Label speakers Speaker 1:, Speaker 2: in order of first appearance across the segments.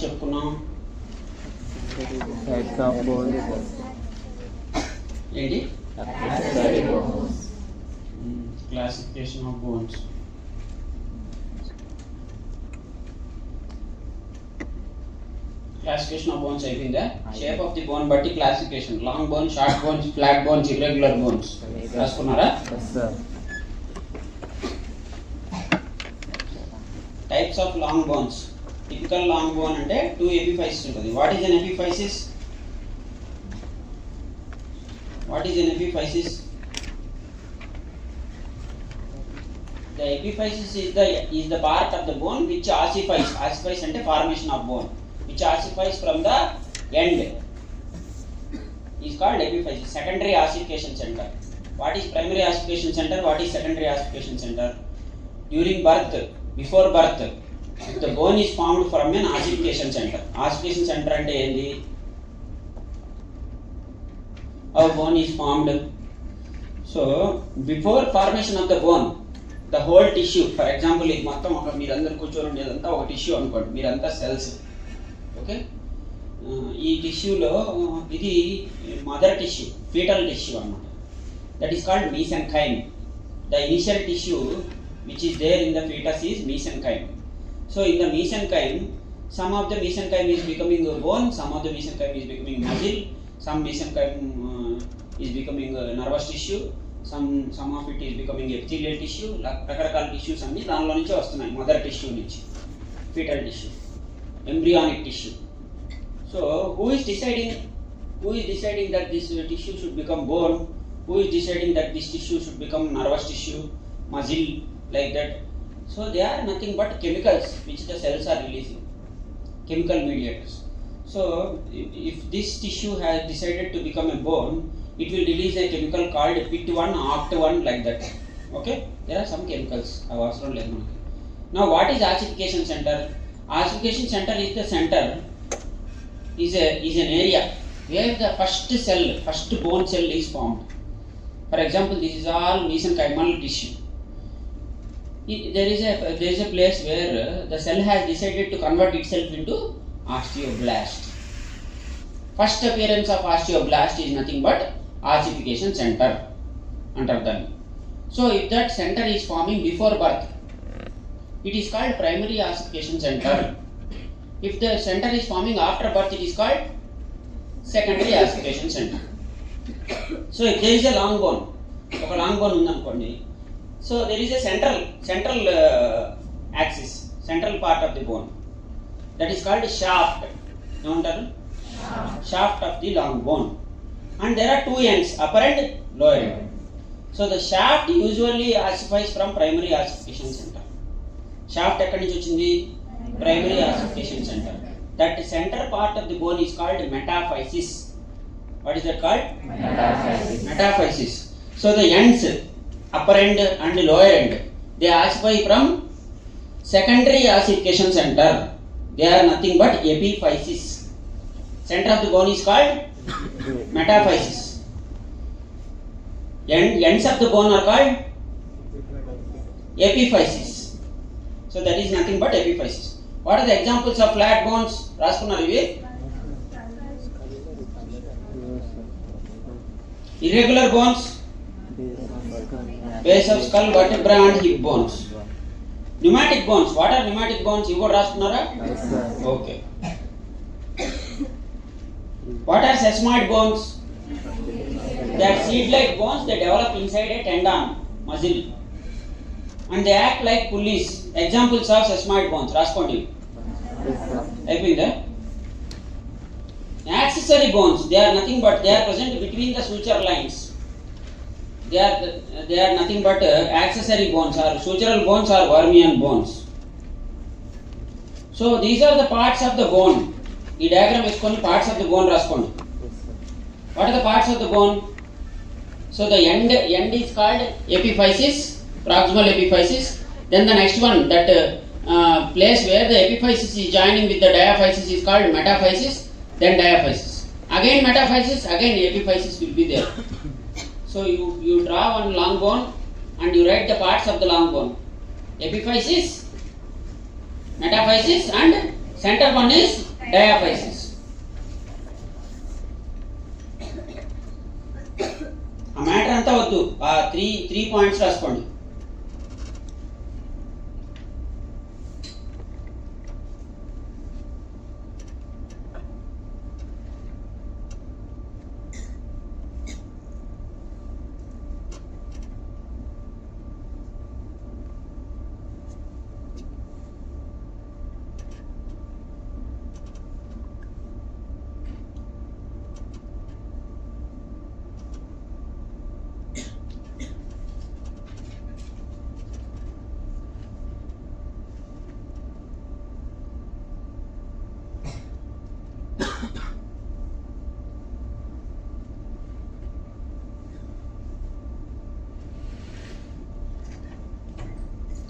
Speaker 1: చెప్పుకున్నాం?
Speaker 2: Types of bones.
Speaker 1: ఏంటి?
Speaker 2: Accessory bones.
Speaker 1: Classification of bones. Classification of bones అయిపోయిందా? Shape of the bone బట్టి classification. Long bone, short bones, flat bones, irregular bones రాసుకున్నారా?
Speaker 2: Yes, sir.
Speaker 1: Types of long bones. Typical long bone అంటే 2 epiphysis ఉంటుంది. What is an epiphysis? What is an epiphysis? The epiphysis is the part of the bone which ossifies. Ossifies ante formation of bone which ossifies from the end is called epiphysis. Secondary ossification center. What is primary ossification center? What is secondary ossification center? During birth, before birth, the bone is formed from an ossification center. Ossification center ante endi? How bone is formed? So before formation of the bone, the whole tissue, for example, ఇది మొత్తం ఒక మీరందరూ కూర్చొని ఉండేదంతా ఒక tissue అనుకోండి, మీరంతా cells. Okay, ఈ టిష్యూలో ఇది మదర్ టిష్యూ, ఫీటల్ టిష్యూ అన్నమాట. That is called mesenchyme. The initial tissue which is there in the fetus is mesenchyme. So in the mesenchyme, some of the mesenchyme is becoming bone, some of the mesenchyme is becoming muscle, some mesenchyme is becoming nervous tissue, some of it is becoming epithelial tissue. రకరకాల tissues అన్ని దానిలో నుంచి వస్తున్నాయి, mother tissue నుంచి, fetal tissue, embryonic tissue. So who is deciding that this tissue should become bone? Who is deciding that this tissue should become nervous tissue, muscle, like that? So they are nothing but chemicals which the cells are releasing, chemical mediators. So if this tissue has decided to become a bone, it will release a chemical called PIT1, OCT1, like that. Okay, there are some chemicals. Now what is ossification center? Ossification center is the center, is an area where the first bone cell is formed. For example, this is all mesenchymal tissue. There is a place where the cell has decided to convert itself into osteoblast. First appearance of osteoblast is nothing but ossification center under them. So if that center is forming before birth, it is called primary ossification center. If the center is forming after birth, it is called secondary ossification center. So if there is a long bone, oka long bone undanukondi, so there is a central axis, central part of the bone, that is called shaft. Emantaru? Shaft of the long bone. And there are two ends, upper and lower end. So the shaft usually ossifies from primary ossification center. Shaft ekkadi nunchi ochindi? Primary ossification center. That center part of the bone is called metaphysis. What is that called? Metaphysis. So the ends, upper end and lower end, they ossify from secondary ossification center. They are nothing but epiphysis. Center of the bone is called metaphysis. Ends of the bone are called epiphysis. So that is nothing but epiphysis. What are the examples of flat bones? Raskunnaru ivi? Irregular bones, base of skull, vertebra and hip bones. Pneumatic bones. What are pneumatic bones? You got raskunnara?
Speaker 2: Yes, sir.
Speaker 1: Okay. What are sesamoid bones? They are seed-like bones. They develop inside a tendon, muscle, and they act like pulleys. Examples of sesamoid bones. Raskondi.
Speaker 2: Yes, sir.
Speaker 1: Ayipinda. Accessory bones. They are nothing but they are present between the suture lines. They are nothing but accessory bones, or sutural bones, or Vermean bones. So these are the parts of the bone. ఈ diagram వేసుకొని parts of the bone రాసుకోండి. What are the parts of the bone? So the end is called epiphysis, proximal epiphysis. Then the next one, that place where the epiphysis is joining with the diaphysis is called metaphysis, then diaphysis. Again metaphysis, again epiphysis will be there. So you draw one long bone and you write the parts of the long bone. Epiphysis, metaphysis, and center one is diaphysis. ఆ matter అంతా వద్దు, ఆ three points రాసుకోండి.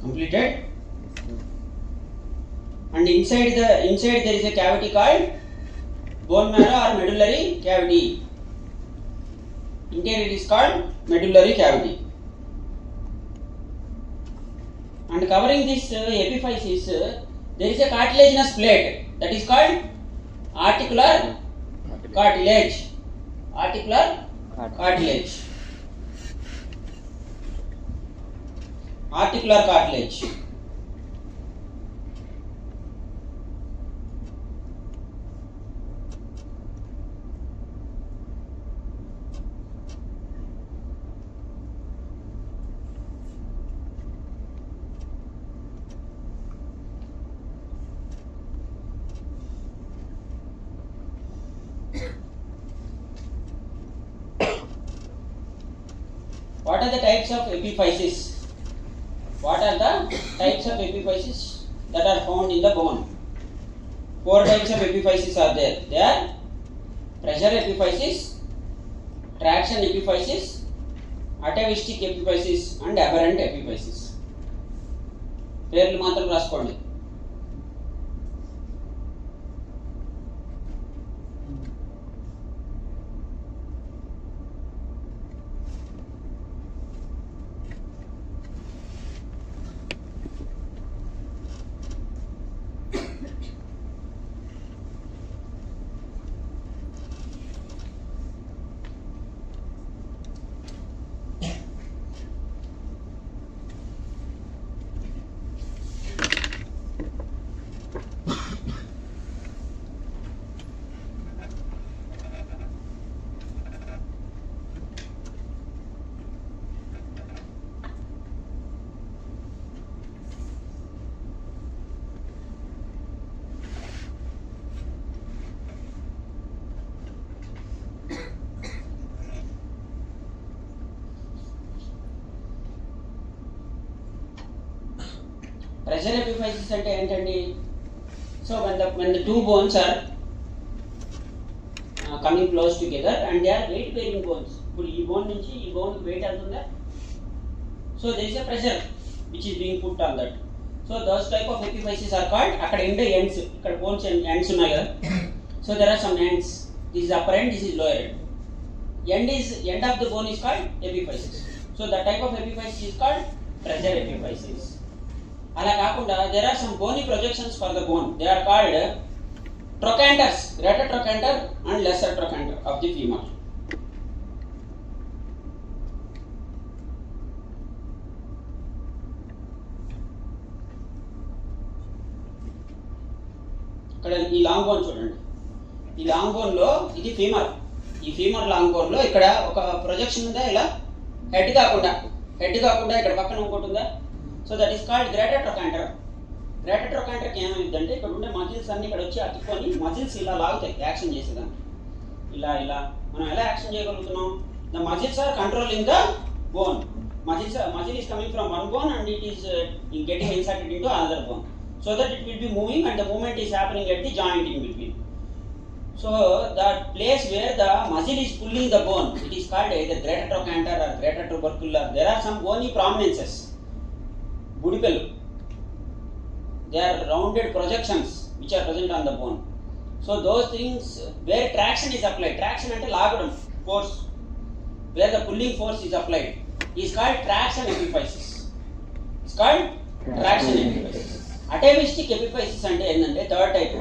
Speaker 1: Completed. And inside there is a cavity called bone marrow or medullary cavity. Interior is called medullary cavity. And covering this epiphysis, there is a cartilaginous plate that is called articular cartilage. Articular cartilage. Articular cartilage. What are the types of epiphysis? What are the types of epiphysis that are found in the bone? 4 types of epiphysis are there. They are pressure epiphysis, traction epiphysis, atavistic epiphysis and aberrant epiphysis. పేర్లు మాత్రం రాసుకోండి. Pressure epiphysis అంటే ఏంటండి? So when the two bones are coming close together and they are weight bearing bones. ఇప్పుడు ఈ bone నుంచి ఈ bone weight అవుతుందా? So there is a pressure which is being put on that. So those type of epiphysis are called, అక్కడ ends, ఇక్కడ bones ends ఉన్నాయి కదా. So there are some ends. This is upper end, this is lower end. End of the bone is called epiphysis. So that type of epiphysis is called pressure epiphysis. అలా కాకుండా there are some bony projections for the bone. They are called trochanters, greater trochanter and lesser trochanter of the femur. ఇక్కడ ఈ long bone చూడండి. ఈ long bone లో ఇది femur. ఈ femur long bone లో ఇక్కడ ఒక ప్రొజెక్షన్ ఉందా, ఇలా హెడ్ కాకుండా ఇక్కడ పక్కన ఇంకోటి ఉందా. So that is called greater trochanter. Greater ట్రొకాంటర్కి ఏమైందంటే ఇక్కడ ఉండే మజిల్స్ అన్ని ఇక్కడ వచ్చి అతుక్కొని మజిల్స్ ఇలా లాగుతాయి యాక్షన్ చేసేదాన్ని. ఇలా మనం ఎలా యాక్షన్ చేయగలుగుతున్నాం? The muscles are controlling the bone. Muscle is coming from one bone and it is getting inserted into another bone. So that it will be moving and the movement is happening at the joint in between. So that place where the muscle is pulling the bone, it is called either greater trochanter or greater tubercular. There are some bony prominences, budipelu. They are rounded projections which are present on the bone. So those things where traction is applied, traction ante lagadam force, where the pulling force is applied, is called traction epiphysis. It's called traction epiphysis. Atavistic epiphysis అంటే ఏంటంటే third type.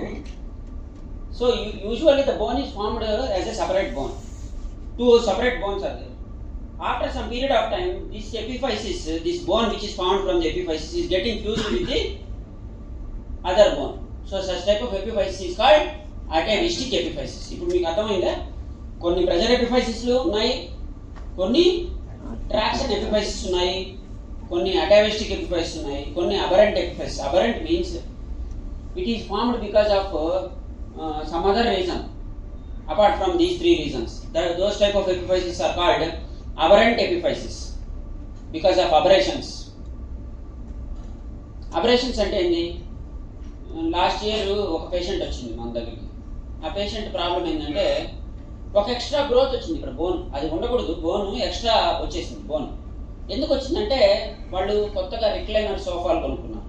Speaker 1: So usually the bone is formed as a separate bone. Two separate bones are there. After some period of time, this epiphysis, this bone which is formed from the epiphysis is getting fused with the other bone. So such type of epiphysis is called atavistic epiphysis. ఇప్పుడు మీకు అర్థమైందా? కొన్ని pressure ఎపిఫైసిస్లు ఉన్నాయి, కొన్ని traction epiphysis ఉన్నాయి, కొన్ని అటావిస్టిక్ epiphysis ఉన్నాయి, కొన్ని aberrant epiphysis. Aberrant means it is formed because of some other reason apart from these three reasons. Those type of epiphyses are called aberrant epiphysis because of aberrations. Aberrations అంటే ఏంటి? Last year ఒక patient వచ్చింది మన దగ్గరికి. ఆ patient problem ఏంటంటే ఒక extra growth వచ్చింది ఇక్కడ బోన్. అది ఉండకూడదు, బోన్ ఎక్స్ట్రా వచ్చేసింది. బోన్ ఎందుకు వచ్చిందంటే వాళ్ళు కొత్తగా రిక్లైనర్ సోఫాలు కొనుక్కున్నారు.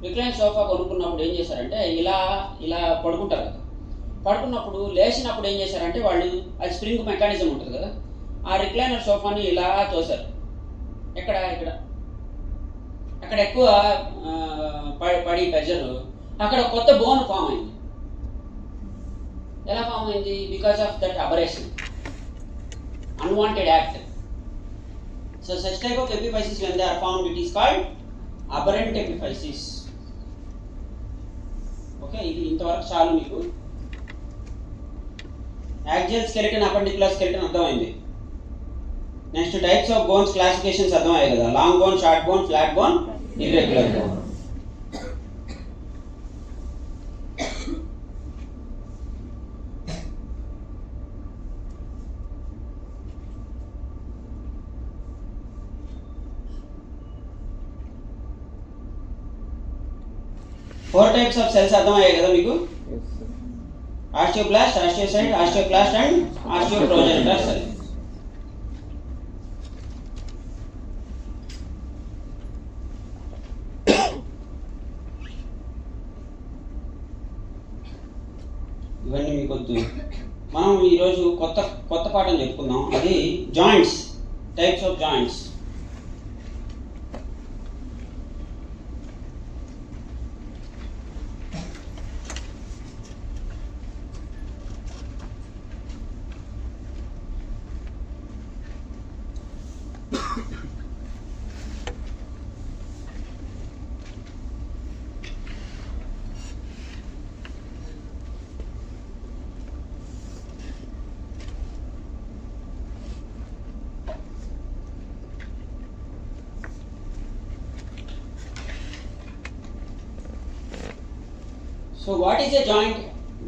Speaker 1: రిక్లైన్ సోఫా కొనుక్కున్నప్పుడు ఏం చేశారంటే ఇలా ఇలా పడుకుంటారు కదా, పడుకున్నప్పుడు లేచినప్పుడు ఏం చేశారంటే వాళ్ళు, అది స్ప్రింగ్ మెకానిజం ఉంటుంది కదా, ఆ రిక్లైనర్ సోఫాని ఇలా తోశారు. ఇక్కడ అక్కడ ఎక్కువ పడి ప్రెజర్, అక్కడ కొత్త బోన్ ఫామ్ అయింది. ఎలా ఫామ్ అయింది? Because of that aberration, unwanted act. So such type of epiphysis when they are formed, it is called aberrant epiphysis. Okay, ఇది ఇంతవరకు చాలు మీకు. యాక్సియల్ స్కెలిటన్, అపెండిక్యులర్ స్కెలిటన్ అర్థమైంది. Next types of bones classifications అర్థమయ్యాయి కదా. Long bone, short bone, flat bone, irregular bone. Four types of cells అర్థమయ్యాయి కదా మీకు. Osteoblast, osteocyte, osteoclast and osteoprogenitor cell. ఇవన్నీ మీకు వద్దు. మనం ఈరోజు కొత్త పాఠం చెప్పుకుందాం. అది joints, types of joints. So what is a joint?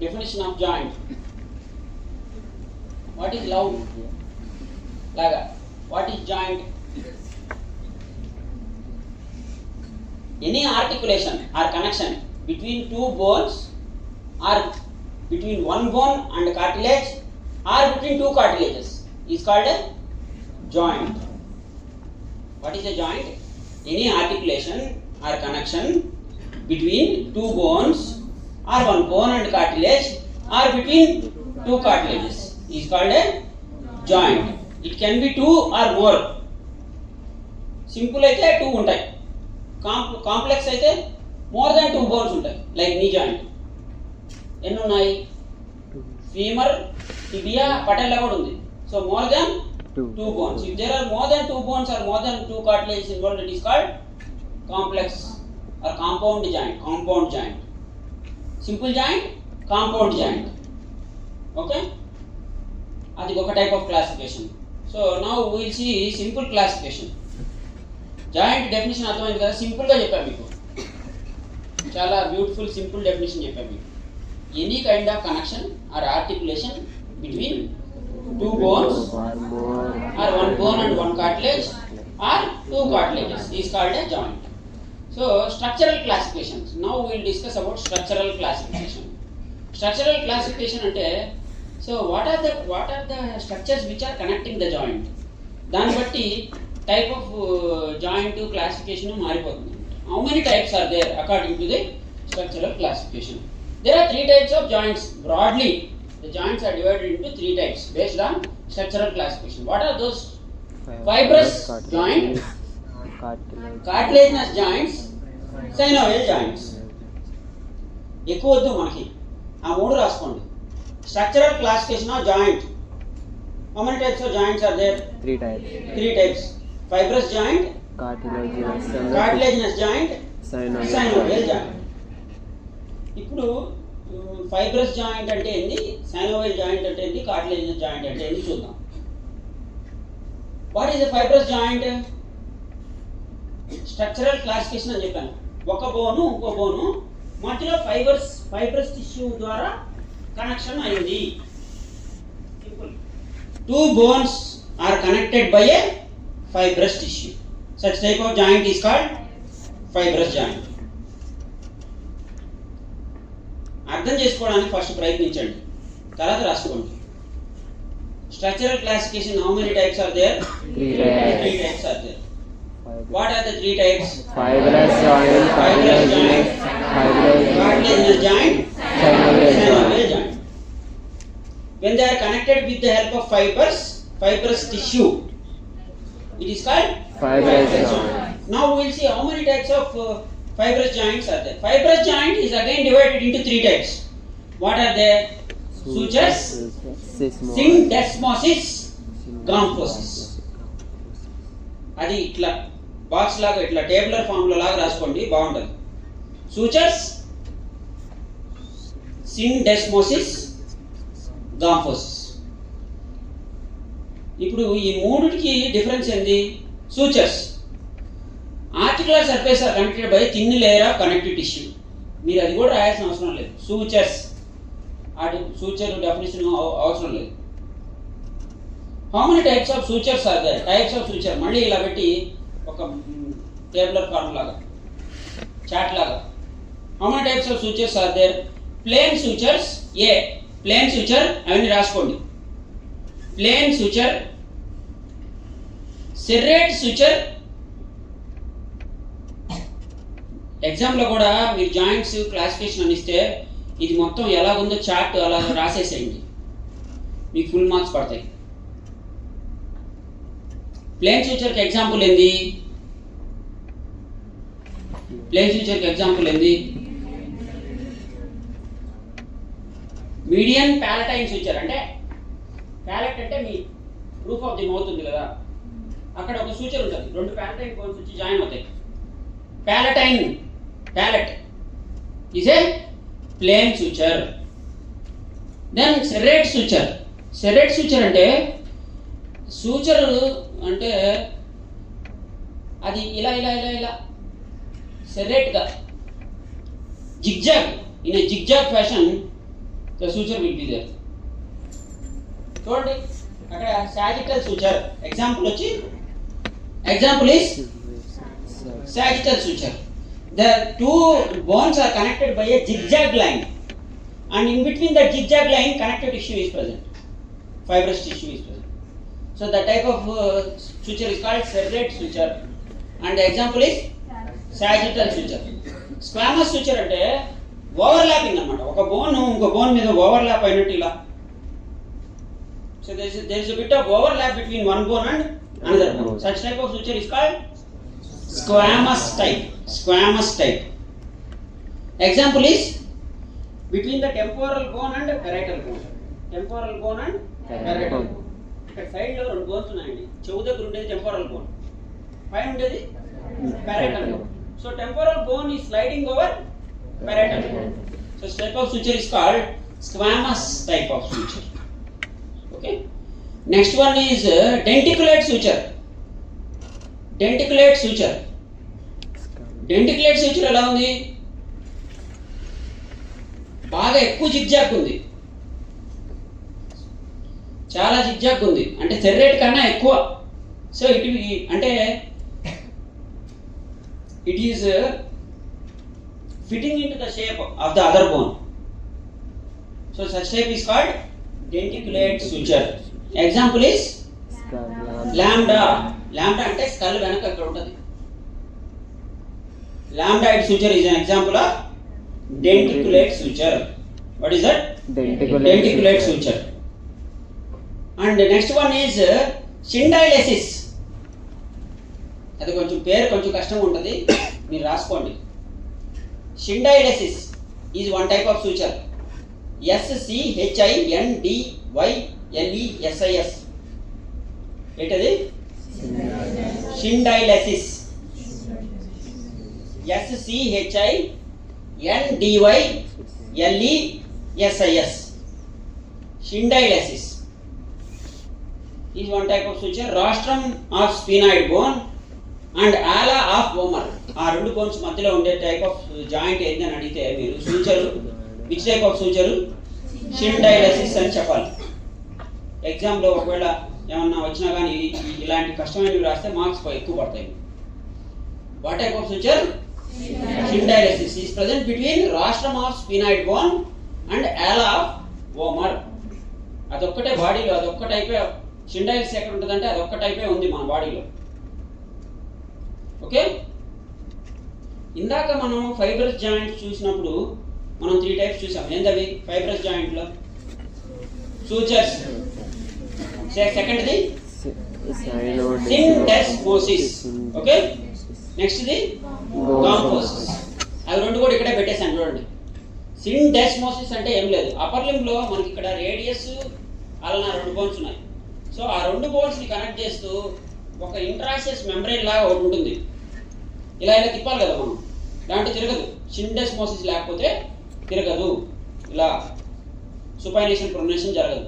Speaker 1: Definition of joint. What is loud? Laga. What is joint? Any articulation or connection between two bones, or between one bone and cartilage, or between two cartilages is called a joint. What is a joint? Any articulation or connection between two bones, or one bone and cartilage, or between two cartilages is called a joint. It can be two or more. Simple అయితే two ఉంటాయి, complex అయితే more than two bones ఉంటాయి. Like knee joint ఎన్ని ఉన్నాయి? Femur, tibia, patella కూడా ఉంది. So more than two bones. If there are more than two bones or more than two cartilages involved, it is called complex or compound joint. Compound joint. Simple joint, compound joint. Okay, అది ఒక type of classification. So now we will see simple classification. Joint definition అర్థమైంది కదా, simple గా చెప్పాను మీకు. చాలా beautiful simple definition చెప్పాను మీకు. Any kind of connection or articulation between two bones or one bone and one cartilage or two cartilages is called a joint. So structural classifications. Now we will discuss about structural classification. Structural classification ante, so what are the structures which are connecting the joint? దాన్ని బట్టి type of joint classification మారిపోతుంది. How many types are there according to the structural classification? There are three types of joints. Broadly the joints are divided into three types based on structural classification. What are those? Fibrous joint, cartilaginous joints, synovial joints. ఎక్కువ వద్దు మనకి, ఆ మూడు రాసుకోండి. Structural classification of joint. How many types of joints are there?
Speaker 2: 3 types.
Speaker 1: 3 types. Fibrous joint, cartilaginous joint, synovial joint. ఇప్పుడు fibrous joint అంటే ఏంటి, synovial joint అంటే ఏంటి, కార్టిలేజినస్ జాయింట్ అంటే ఏంటి చూద్దాం. What is the fibrous joint? Structural classification అని చెప్పాను. ఒక బోను ఇంకో బోను మధ్యలో ఫైబ్రస్ టిష్యూ ద్వారా కనెక్షన్ అయింది. Simple. 2 bones are connected by a fibrous tissue. Such type of joint is called fibrous joint. అర్థం చేసుకోవడానికి ఫస్ట్ ప్రయత్నించండి, తర్వాత రాసుకోండి. Structural classification, how many types are there?
Speaker 2: 3 types.
Speaker 1: 3 types are there. What are the 3 types?
Speaker 2: Fibrous joint, cartilaginous
Speaker 1: joint, synovial joint. When they are connected with the help of fibrous tissue, it is called
Speaker 2: fibrous joint.
Speaker 1: Now we will see how many types of fibrous joints are there. Fibrous joint is again divided into 3 types. What are they? Sutures, syndesmosis, gramphosis. అది ఇట్లా box లాగా ఇట్లా tabular form లో లాగా రాసుకోండి, బాగుంటుంది. Sutures, syndesmosis, gomphosis. ఇప్పుడు ఈ మూడిటికి డిఫరెన్స్ ఏంది? Sutures, articular surface are connected by thin layer of connective tissue. మీరు అది కూడా రాయాల్సిన అవసరం లేదు. సూచర్స్, సూచర్ డెఫినేషన్ అవసరం లేదు. How many types of sutures are there? Types of suture మళ్ళీ ఇలా పెట్టి ఒక టేబులర్ ఫార్మ్ లాగా, చాట్ లాగా. How many types of sutures are there? Plane sutures, a plane suture అవన్నీ రాసుకోండి. Plane suture, serrate suture. ఎగ్జామ్లో కూడా మీరు జాయింట్స్ క్లాసిఫికేషన్ అని ఇస్తే ఇది మొత్తం ఎలాగుందో చార్ట్ అలా రాసేసేయండి, మీకు ఫుల్ మార్క్స్ పడతాయి. ప్లేన్ సూచర్కి ఎగ్జాంపుల్ ఏంది? ప్లేన్ సూచర్కి ఎగ్జాంపుల్ ఏంది? Median palatine suture. అంటే ప్యాలెట్ అంటే మీ రూఫ్ ఆఫ్ ది మౌత్ ఉంది కదా, అక్కడ ఒక సూచర్ ఉంటుంది, 2 ప్యాలటైన్ బోన్స్ వచ్చి జాయిన్ అవుతాయి. Palatine, palate is a plane suture. Then serrate suture. Serrate suture అంటే సూచర్ అంటే అది ఇలా ఇలా ఇలా ఇలా సెర్రేట్గా zigzag, in a zigzag fashion the suture will be there. చూడండి అక్కడ సాజిటల్ సూచర్ ఎగ్జాంపుల్ వచ్చి, example is sagittal suture. The 2 bones are connected by a zigzag line, and in between the zigzag line connective tissue is present, fibrous tissue is present. So the type of suture is called serrate suture, and the example is sagittal suture. Squamous suture అంటే overlapping అన్నమాట, ఒక bone ఇంకో bone మీద overlap అయినట్టు ఇలా. So there is a bit of overlap between one bone and another bone. Such type of suture is called squamous type. Squamous type. Example is between the temporal bone and parietal bone. Temporal bone and parietal bone. ఇక్కడ side లో 2 bones ఉన్నాయండి. చెవు దగ్గర ఉండేది temporal bone, పైన ఉండేది parietal bone. So temporal bone is sliding over parietal bone. So this type of suture is called squamous type of suture. Okay. Next one is denticulate suture. Denticulate suture. Denticulate suture ఎలా ఉంది? బాగా ఎక్కువ zigzag ఉంది, చాలా zigzag ఉంది, అంటే సెర్రేట్ కన్నా ఎక్కువ. సో ఇట్ అంటే it is fitting in to the shape of the other bone. So such type is called denticulate suture. Example is lambda. Lambda అంటే స్కల్ వెనక ఇక్కడ ఉంటుంది. Lambdoid suture is an example of denticulate suture. What is that? Denticulate suture. And the next one is shindylosis. అది కొంచెం పేరు కొంచెం కష్టంగా ఉంటుంది, మీరు రాసుకోండి. Shindylosis is one type of suture. SCHINDYLESIS. ఏంటది? షిండైలసిస్. SCHINDYLESIS. Shindailesis is one type of suture. Rostrum of sphenoid bone and ala of vomer. ఆ రెండు బోన్స్ మధ్యలో ఉండే టైప్ ఆఫ్ జాయింట్ ఏందని అడిగితే మీరు సూచరు విచ్ టైప్ ఆఫ్ సూచరు? షిండైలసిస్ అని చెప్పాలి. ఎగ్జామ్లో ఒకవేళ ఏమన్నా వచ్చినా కానీ ఇలాంటి కష్టమైనవి రాస్తే మార్క్స్ ఎక్కువ పడతాయి. What type of suture? Schindylesis is present between rostrum of sphenoid bone and ala of vomer. అదొక్కటే బాడీలో, అదొక్క టైపే. షిండైల్స్ ఎక్కడ ఉంటుందంటే అదొక్క టైపే ఉంది మన బాడీలో. ఓకే, ఇందాక మనం ఫైబ్రస్ జాయింట్స్ చూసినప్పుడు మనం 3 టైప్స్ చూసాం. ఏంటవి ఫైబ్రస్ జాయింట్లో? సూచర్స్. సెకండ్ది సిండెస్మోసిస్. ఓకే, నెక్స్ట్ది గాంఫోసిస్. అవి రెండు కూడా ఇక్కడే పెట్టేసాను చూడండి. సిండెస్మోసిస్ అంటే ఏం లేదు, అప్పర్ లింబ్ లో మనకి ఇక్కడ రేడియస్ అలనా 2 బోన్స్ ఉన్నాయి. సో ఆ 2 బోన్స్ ని కనెక్ట్ చేస్తూ ఒక ఇంట్రాసియస్ మెంబ్రెయిన్ లాగా ఒకటి ఉంటుంది. ఇలా ఇలా తిప్పాలి కదా మనం, దాంట్లో తిరగదు. సిండెస్మోసిస్ లేకపోతే తిరగదు, ఇలా సుపైనేషన్ ప్రొనేషన్ జరగదు.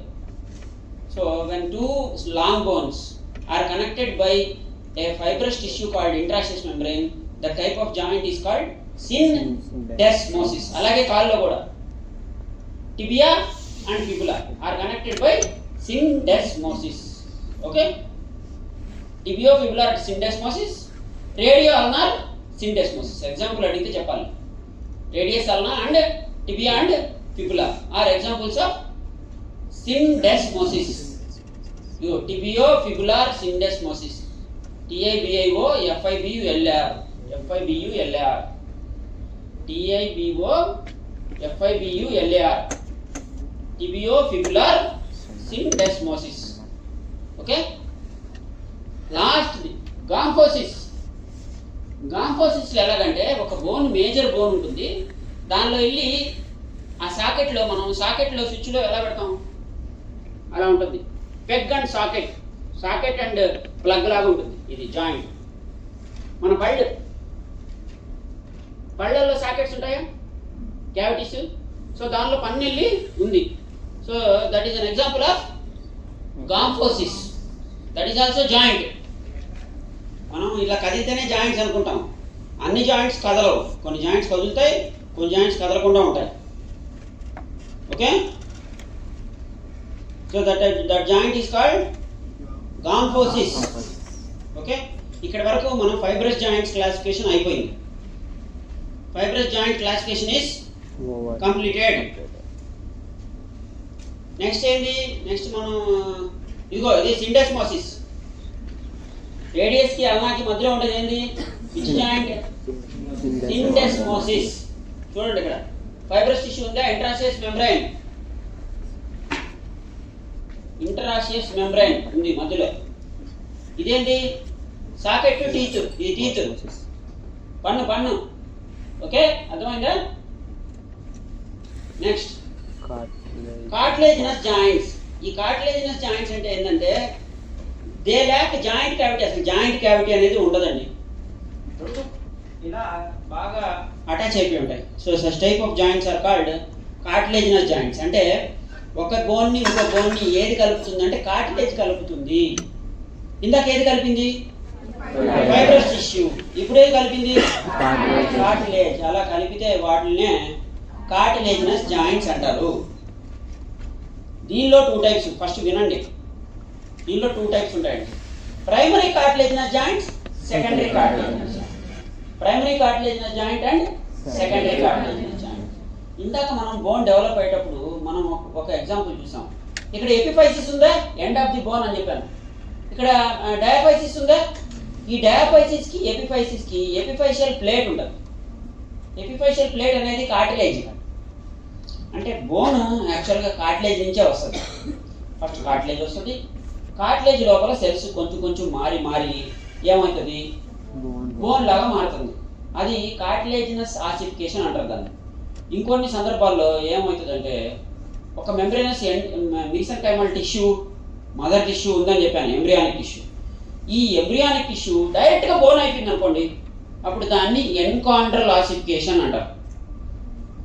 Speaker 1: So when 2 long bones are connected by a fibrous tissue called intraosseous membrane, the type of joint is called syndesmosis. అలాగే కాల్లో కూడా tibia and fibula are connected by syndesmosis. Okay, tibiofibular syndesmosis, radioulnar syndesmosis. Example అడిగితే చెప్పాలి. radius ulna and tibia and fibula are examples of syndesmosis. tibiofibular syndesmosis, TIBIOFIBULAR, FIBULAR, TIBOFIBULAR, tibiofibular syndesmosis. Okay, last gomphosis. Gomphosis ఎలాగంటే ఒక bone, major bone ఉంటుంది, దానిలో వెళ్ళి ఆ సాకెట్లో, మనం సాకెట్లో స్విచ్లో ఎలా పెడతాం అలా ఉంటుంది. Peg and socket, socket and plug లాగా ఉంటుంది ఇది జాయింట్. మన పళ్ళల్లో సాకెట్స్ ఉంటాయా, క్యావిటీస్. సో దానిలో పన్నెల్లి ఉంది. So that is an example of gomphosis. That is also joint. మనం ఇలా కదిలితేనే జాయింట్స్ అనుకుంటాం. అన్ని జాయింట్స్ కదలవు, కొన్ని జాయింట్స్ కదులుతాయి, కొన్ని జాయింట్స్ కదలకుండా ఉంటాయి. Okay, so that joint is called gomphosis. Okay, ఇక్కడ వరకు మనం ఫైబ్రస్ జాయింట్స్ క్లాసిఫికేషన్ అయిపోయింది. Fibrous joint classification is completed. Next ఏంది? నెక్స్ట్ మనం ఇదిగో ఇది సిండెస్మోసిస్. రేడియస్ కి అల్నాకి మధ్యలో ఉండేది ఏంది? Which joint? సిండెస్మోసిస్. చూడండి ఇక్కడ ఫైబ్రస్ టిష్యూ ఉందా, ఇంట్రాసియస్ మెంబ్రైన్, ఇంటరాసియస్ మెంబ్రైన్ ఉంది మధ్యలో. ఇదేంటి? Socket to teeth. ఇది టీత్, పన్ను. ఓకే, అర్థమైందా? Next cartilaginous joints. ఈ కార్టిలేజినస్ జాయింట్స్ అంటే ఏంటంటే దే ల్యాక్ జాయింట్ క్యావిటీ. అసలు జాయింట్ క్యావిటీ అనేది ఉండదండి, ఇలా బాగా అటాచ్ అయిపోయి ఉంటాయి. So such type of joints are called cartilaginous joints. అంటే ఒక బోన్ని ఇంకో బోన్ని ఏది కలుపుతుంది అంటే కార్టిలేజ్ కలుపుతుంది. ఇందాక ఏది కలిపింది? Fibrous tissue. ఇప్పుడు ఏది కలిపింది? కార్టిలేజ్. అలా కలిపితే వాటినే కార్టిలేజినస్ జాయింట్స్ అంటారు. దీనిలో 2 టైప్స్. ఫస్ట్ వినండి, దీనిలో 2 టైప్స్ ఉంటాయండి. Primary cartilaginous joints, secondary cartilaginous joint. Primary cartilaginous joint and secondary cartilaginous joint. ఇందాక మనం బోన్ డెవలప్ అయ్యేటప్పుడు మనం ఒక ఎగ్జాంపుల్ చూసాం. ఇక్కడ ఎపిఫైసిస్ ఉందా, ఎండ్ ఆఫ్ ది బోన్ అని చెప్పాను. ఇక్కడ డయాఫైసిస్ ఉందా. ఈ డయాఫైసిస్ కి ఎపిఫైసిస్ కి ఎపిఫైషియల్ ప్లేట్ ఉంటుంది. ఎపిఫైషియల్ ప్లేట్ అనేది కార్టిలేజ్. అంటే బోన్ యాక్చువల్గా కార్టిలేజ్ నుంచే వస్తుంది. ఫస్ట్ కార్టిలేజ్ వస్తుంది, కార్టిలేజ్ లోపల సెల్స్ కొంచెం మారి ఏమవుతుంది? బోన్ లాగా మారుతుంది. అది కార్టిలేజినస్ ఆసిఫికేషన్ అంటారు దాన్ని. ఇంకొన్ని సందర్భాల్లో ఏమవుతుందంటే ఒక membranous mesenchymal tissue, mother tissue ఉందని చెప్పాను, ఎంబ్రియానిక్ టిష్యూ. ఈ ఎంబ్రియానిక్ టిష్యూ డైరెక్ట్గా బోన్ అయిపోయింది అనుకోండి, అప్పుడు దాన్ని ఎన్కాండ్రల్ ఆసిఫికేషన్ అంటారు.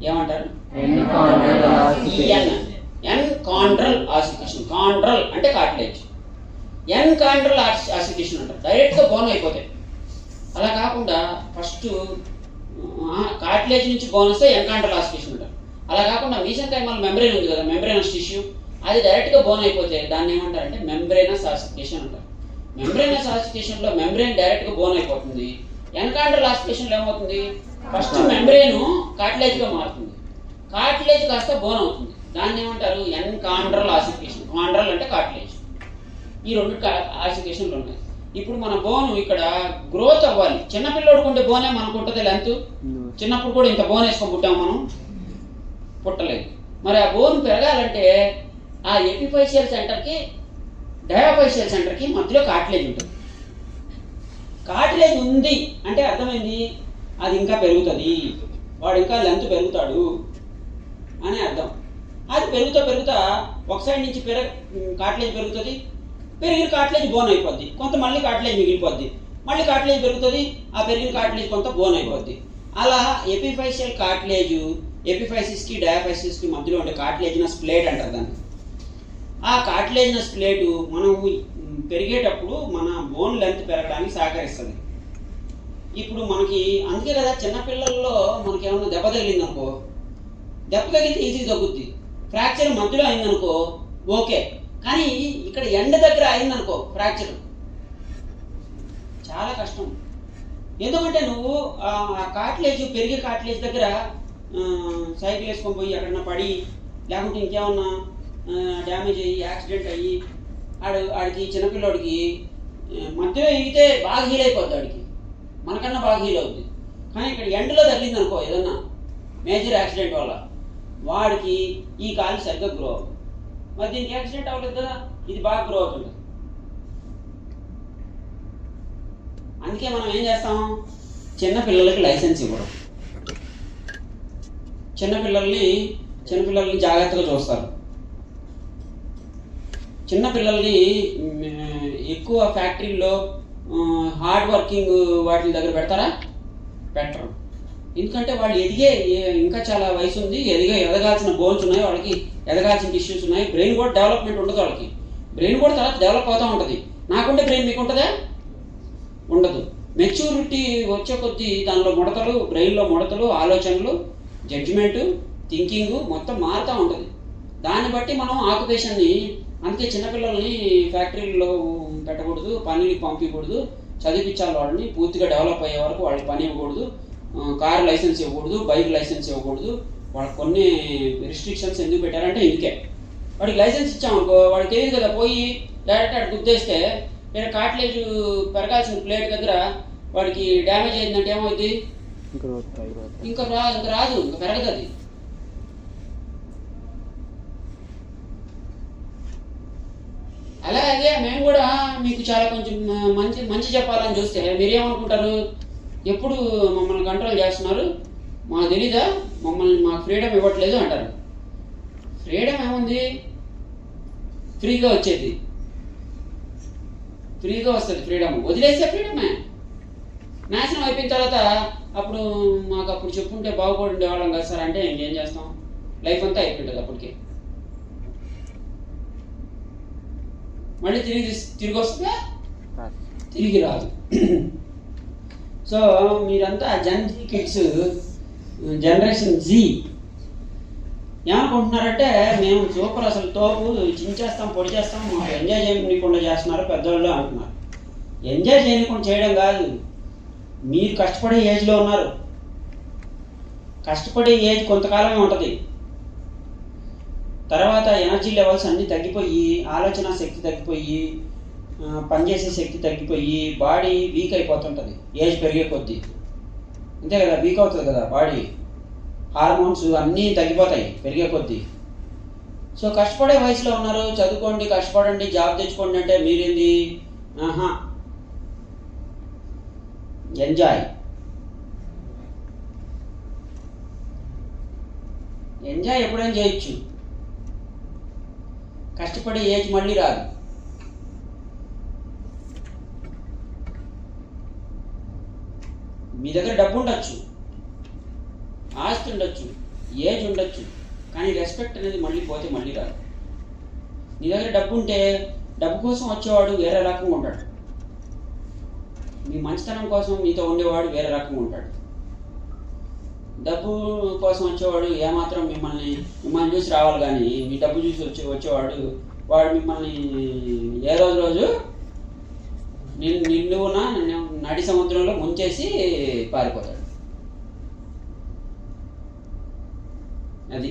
Speaker 1: ఏమంటారు? ఎన్కాండ్రల్ ఆసిఫికేషన్. కాండ్రల్ అంటే కార్టిలేజ్, ఎన్కాండ్రల్ ఆసిఫికేషన్ అంటారు. డైరెక్ట్గా బోన్ అయిపోతాయి. అలా కాకుండా ఫస్ట్ కార్టిలేజ్ నుంచి బోన్ వస్తే ఎన్కాండ్రల్ ఆసిఫికేషన్ అంటారు. అలా కాకుండా మీసెంకైమల్ మెంబ్రేన్ ఉంది కదా, మెంబ్రేనస్ టిష్యూ, అది డైరెక్ట్గా బోన్ అయిపోతే దాన్ని ఏమంటారంటే మెంబ్రేనస్ ఆసిఫికేషన్ అంటారు. మెంబ్రేనస్ ఆసిఫికేషన్లో మెంబ్రేన్ డైరెక్ట్గా బోన్ అయిపోతుంది. ఎన్కాండ్రల్ ఆసిఫికేషన్లో ఏమవుతుంది? ఫస్ట్ మెంబ్రేను కార్టిలేజ్గా మారుతుంది, కార్టిలేజ్ కాస్త బోన్ అవుతుంది. దాన్ని ఏమంటారు? ఎన్కాండ్రల్ ఆసిఫికేషన్. కాండ్రల్ అంటే కార్టిలేజ్. ఈ రెండు ఆసిఫికేషన్లు ఉన్నాయి. ఇప్పుడు మన బోన్ ఇక్కడ గ్రోత్ అవ్వాలి. చిన్నపిల్లోడు ఉండే బోనే మనకు ఉంటుంది లెంత్. చిన్నప్పుడు కూడా ఇంత బోన్ వేసుకొని పుట్టాము మనం, పుట్టలేదు. మరి ఆ బోన్ పెరగాలంటే ఆ ఎపిఫైషియల్ సెంటర్కి డయాఫైషియల్ సెంటర్కి మధ్యలో కార్టిలేజ్ ఉంటుంది. కార్టిలేజ్ ఉంది అంటే అర్థమైంది, అది ఇంకా పెరుగుతుంది, వాడు ఇంకా లెంత్ పెరుగుతాడు అని అర్థం. అది పెరుగుతా ఒక సైడ్ నుంచి కార్టిలేజ్ పెరుగుతుంది, పెరిగిన కార్టిలేజ్ బోన్ అయిపోద్ది, కొంత మళ్ళీ కార్టిలేజ్ మిగిలిపోద్ది, మళ్ళీ కార్టిలేజ్ పెరుగుతుంది, ఆ పెరిగిన కార్టిలేజ్ కొంత బోన్ అయిపోద్ది. అలా ఎపిఫైషియల్ కార్టిలేజ్, ఎపిఫైసిస్కి డయాఫైసిస్కి మధ్యలో ఉండే కార్టిలేజినస్ ప్లేట్ అంటారు దాన్ని. ఆ కార్టిలేజినస్ ప్లేటు మనం పెరిగేటప్పుడు మన బోన్ లెంత్ పెరగడానికి సహకరిస్తుంది. ఇప్పుడు మనకి అందుకే కదా చిన్నపిల్లల్లో మనకి ఏమన్నా దెబ్బ తగిలింది అనుకో, దెబ్బ తగిలితే ఈజీ తగ్గుద్ది. ఫ్రాక్చర్ మధ్యలో అయిందనుకో ఓకే, కానీ ఇక్కడ ఎండ దగ్గర అయిందనుకో ఫ్రాక్చర్ చాలా కష్టం. ఎందుకంటే నువ్వు ఆ కార్టిలేజ్, పెరిగే కార్టిలేజ్ దగ్గర సైకిల్ వేసుకొని పోయి ఎక్కడన్నా పడి, లేకుంటే ఇంకేమన్నా డ్యామేజ్ అయ్యి యాక్సిడెంట్ అయ్యి ఆడికి చిన్నపిల్లోడికి మధ్యలో ఎగితే బాగా హీల్ అయిపోద్ది, ఆడికి మనకన్నా బాగా హీల్ అవుద్ది. కానీ ఇక్కడ ఎండలో తగిలింది అనుకో ఏదన్నా మేజర్ యాక్సిడెంట్ వల్ల, వాడికి ఈ కాలు సరిగ్గా గ్రో అవుతుంది. మరి దీనికి యాక్సిడెంట్ అవ్వలేదు కదా, ఇది బాగా గ్రో అవుతుంది. అందుకే మనం ఏం చేస్తాం, చిన్నపిల్లలకి లైసెన్స్ ఇవ్వడం. చిన్నపిల్లల్ని జాగ్రత్తగా చూస్తారు. చిన్నపిల్లల్ని ఎక్కువ ఫ్యాక్టరీల్లో హార్డ్ వర్కింగ్ వాటి దగ్గర పెడతారా? పెట్టరు. ఎందుకంటే వాళ్ళు ఇంకా చాలా వయసు ఉంది, ఎదగాల్సిన బోన్స్ ఉన్నాయి, వాళ్ళకి ఎదగాల్సిన టిష్యూస్ ఉన్నాయి, బ్రెయిన్ కూడా డెవలప్మెంట్ ఉండదు వాళ్ళకి. బ్రెయిన్ కూడా తర్వాత డెవలప్ అవుతూ ఉంటుంది. నాకుండే బ్రెయిన్ మీకు ఉంటుందా? ఉండదు. మెచ్యూరిటీ వచ్చే కొద్దీ దానిలో ముడతలు, బ్రెయిన్లో ముడతలు, ఆలోచనలు, జడ్జిమెంటు, థింకింగ్ మొత్తం మారుతూ ఉంటుంది. దాన్ని బట్టి మనం ఆక్యుపేషన్ని, అందుకే చిన్నపిల్లల్ని ఫ్యాక్టరీల్లో పెట్టకూడదు, పనికి పంపించకూడదు, చదివించాలి. వాళ్ళని పూర్తిగా డెవలప్ అయ్యే వరకు వాళ్ళకి పని ఇవ్వకూడదు, కారు లైసెన్స్ ఇవ్వకూడదు, బైక్ లైసెన్స్ ఇవ్వకూడదు. వాళ్ళకి కొన్ని రిస్ట్రిక్షన్స్ ఎందుకు పెట్టారంటే ఇందుకే. వాడికి లైసెన్స్ ఇచ్చామనుకో వాడికి తెలియదు కదా, పోయి డైరెక్ట్ అక్కడ గుద్దేస్తే నేను కార్టిలేజ్ పెరగాల్సిన ప్లేట్ దగ్గర వాడికి డ్యామేజ్ అయిందంటే ఏమవుతుంది? ఇంకా రాదు, ఇంకా పెరగదు అది. అలాగే మేము కూడా మీకు చాలా కొంచెం మంచి చెప్పాలని చూస్తే మీరేమనుకుంటారు, ఎప్పుడు మమ్మల్ని కంట్రోల్ చేస్తున్నారు, మాకు తెలీదా, మాకు ఫ్రీడమ్ ఇవ్వట్లేదు అంటారు. ఫ్రీడమ్ ఏముంది? ఫ్రీగా వచ్చేది, ఫ్రీగా వస్తుంది ఫ్రీడమ్. వదిలేస్తే ఫ్రీడమే. నాశనం అయిపోయిన తర్వాత అప్పుడు మాకు అప్పుడు చెప్పుంటే బాగుపడి ఉండేవాళ్ళం కదా సార్ అంటే ఇంకేం చేస్తాం, లైఫ్ అంతా అయిపోయింటుంది అప్పటికే. మళ్ళీ తిరిగి వస్తుందా? తిరిగి రాదు. సో మీరంతా జెన్ జీ కిడ్స్, జనరేషన్ జీ ఏమనుకుంటున్నారంటే మేము సూపర్, అసలు తోపు, చించేస్తాం, పొడి చేస్తాం, మాకు ఎంజాయ్ చేయకుండా చేస్తున్నారు పెద్దవాళ్ళు అంటున్నారు. ఎంజాయ్ చేయకుండా చేయడం కాదు, మీరు కష్టపడే ఏజ్లో ఉన్నారు. కష్టపడే ఏజ్ కొంతకాలమే ఉంటుంది, తర్వాత ఎనర్జీ లెవెల్స్ అన్నీ తగ్గిపోయి, ఆలోచన శక్తి తగ్గిపోయి, పనిచేసే శక్తి తగ్గిపోయి, బాడీ వీక్ అయిపోతుంటుంది ఏజ్ పెరిగే కొద్దీ. అంతే కదా, వీక్ అవుతుంది కదా బాడీ, హార్మోన్స్ అన్నీ తగ్గిపోతాయి పెరిగే కొద్దీ. సో కష్టపడే వయసులో ఉన్నారు, చదువుకోండి, కష్టపడండి, జాబ్ తెచ్చుకోండి అంటే మీరేంది? ఎంజాయ్ ఎప్పుడైనా చేయొచ్చు, కష్టపడే ఏజ్ మళ్ళీ రాదు. మీ దగ్గర డబ్బు ఉండొచ్చు, ఆస్తి ఉండొచ్చు, ఏజ్ ఉండొచ్చు, కానీ రెస్పెక్ట్ అనేది మళ్ళీ పోతే మళ్ళీ రాదు. నీ దగ్గర డబ్బు ఉంటే డబ్బు కోసం వచ్చేవాడు వేరే రకంగా ఉంటాడు, మీ మంచితనం కోసం మీతో ఉండేవాడు వేరే రకంగా ఉంటాడు. డబ్బు కోసం వచ్చేవాడు ఏమాత్రం మిమ్మల్ని చూసి రావాలి, కానీ మీ డబ్బు చూసి వచ్చేవాడు వాడు మిమ్మల్ని ఏ రోజు నిండున నడి సముద్రంలో ముంచేసి పారిపోతాడు. అది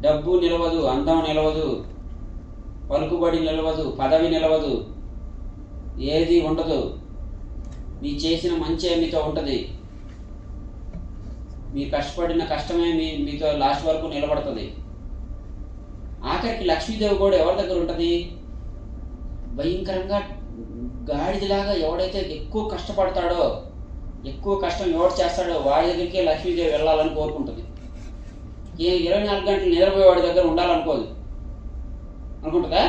Speaker 1: డబ్బు నిలవదు, అందం నిలవదు, పలుకుబడి నిలవదు, పదవి నిలవదు, ఏది ఉండదు. మీ చేసిన మంచి మీతో ఉంటుంది, మీరు కష్టపడిన కష్టమే మీతో లాస్ట్ వరకు నిలబడుతుంది. ఆఖరికి లక్ష్మీదేవి కూడా ఎవరి దగ్గర ఉంటుంది? భయంకరంగా గాడిదలాగా ఎవడైతే ఎక్కువ కష్టపడతాడో, ఎక్కువ కష్టం ఎవడు చేస్తాడో వాడి దగ్గరికే లక్ష్మీదేవి వెళ్ళాలని కోరుకుంటుంది. 24 గంటలు నిద్రపోయే వాడి దగ్గర ఉండాలనుకోదు. అనుకుంటుందా?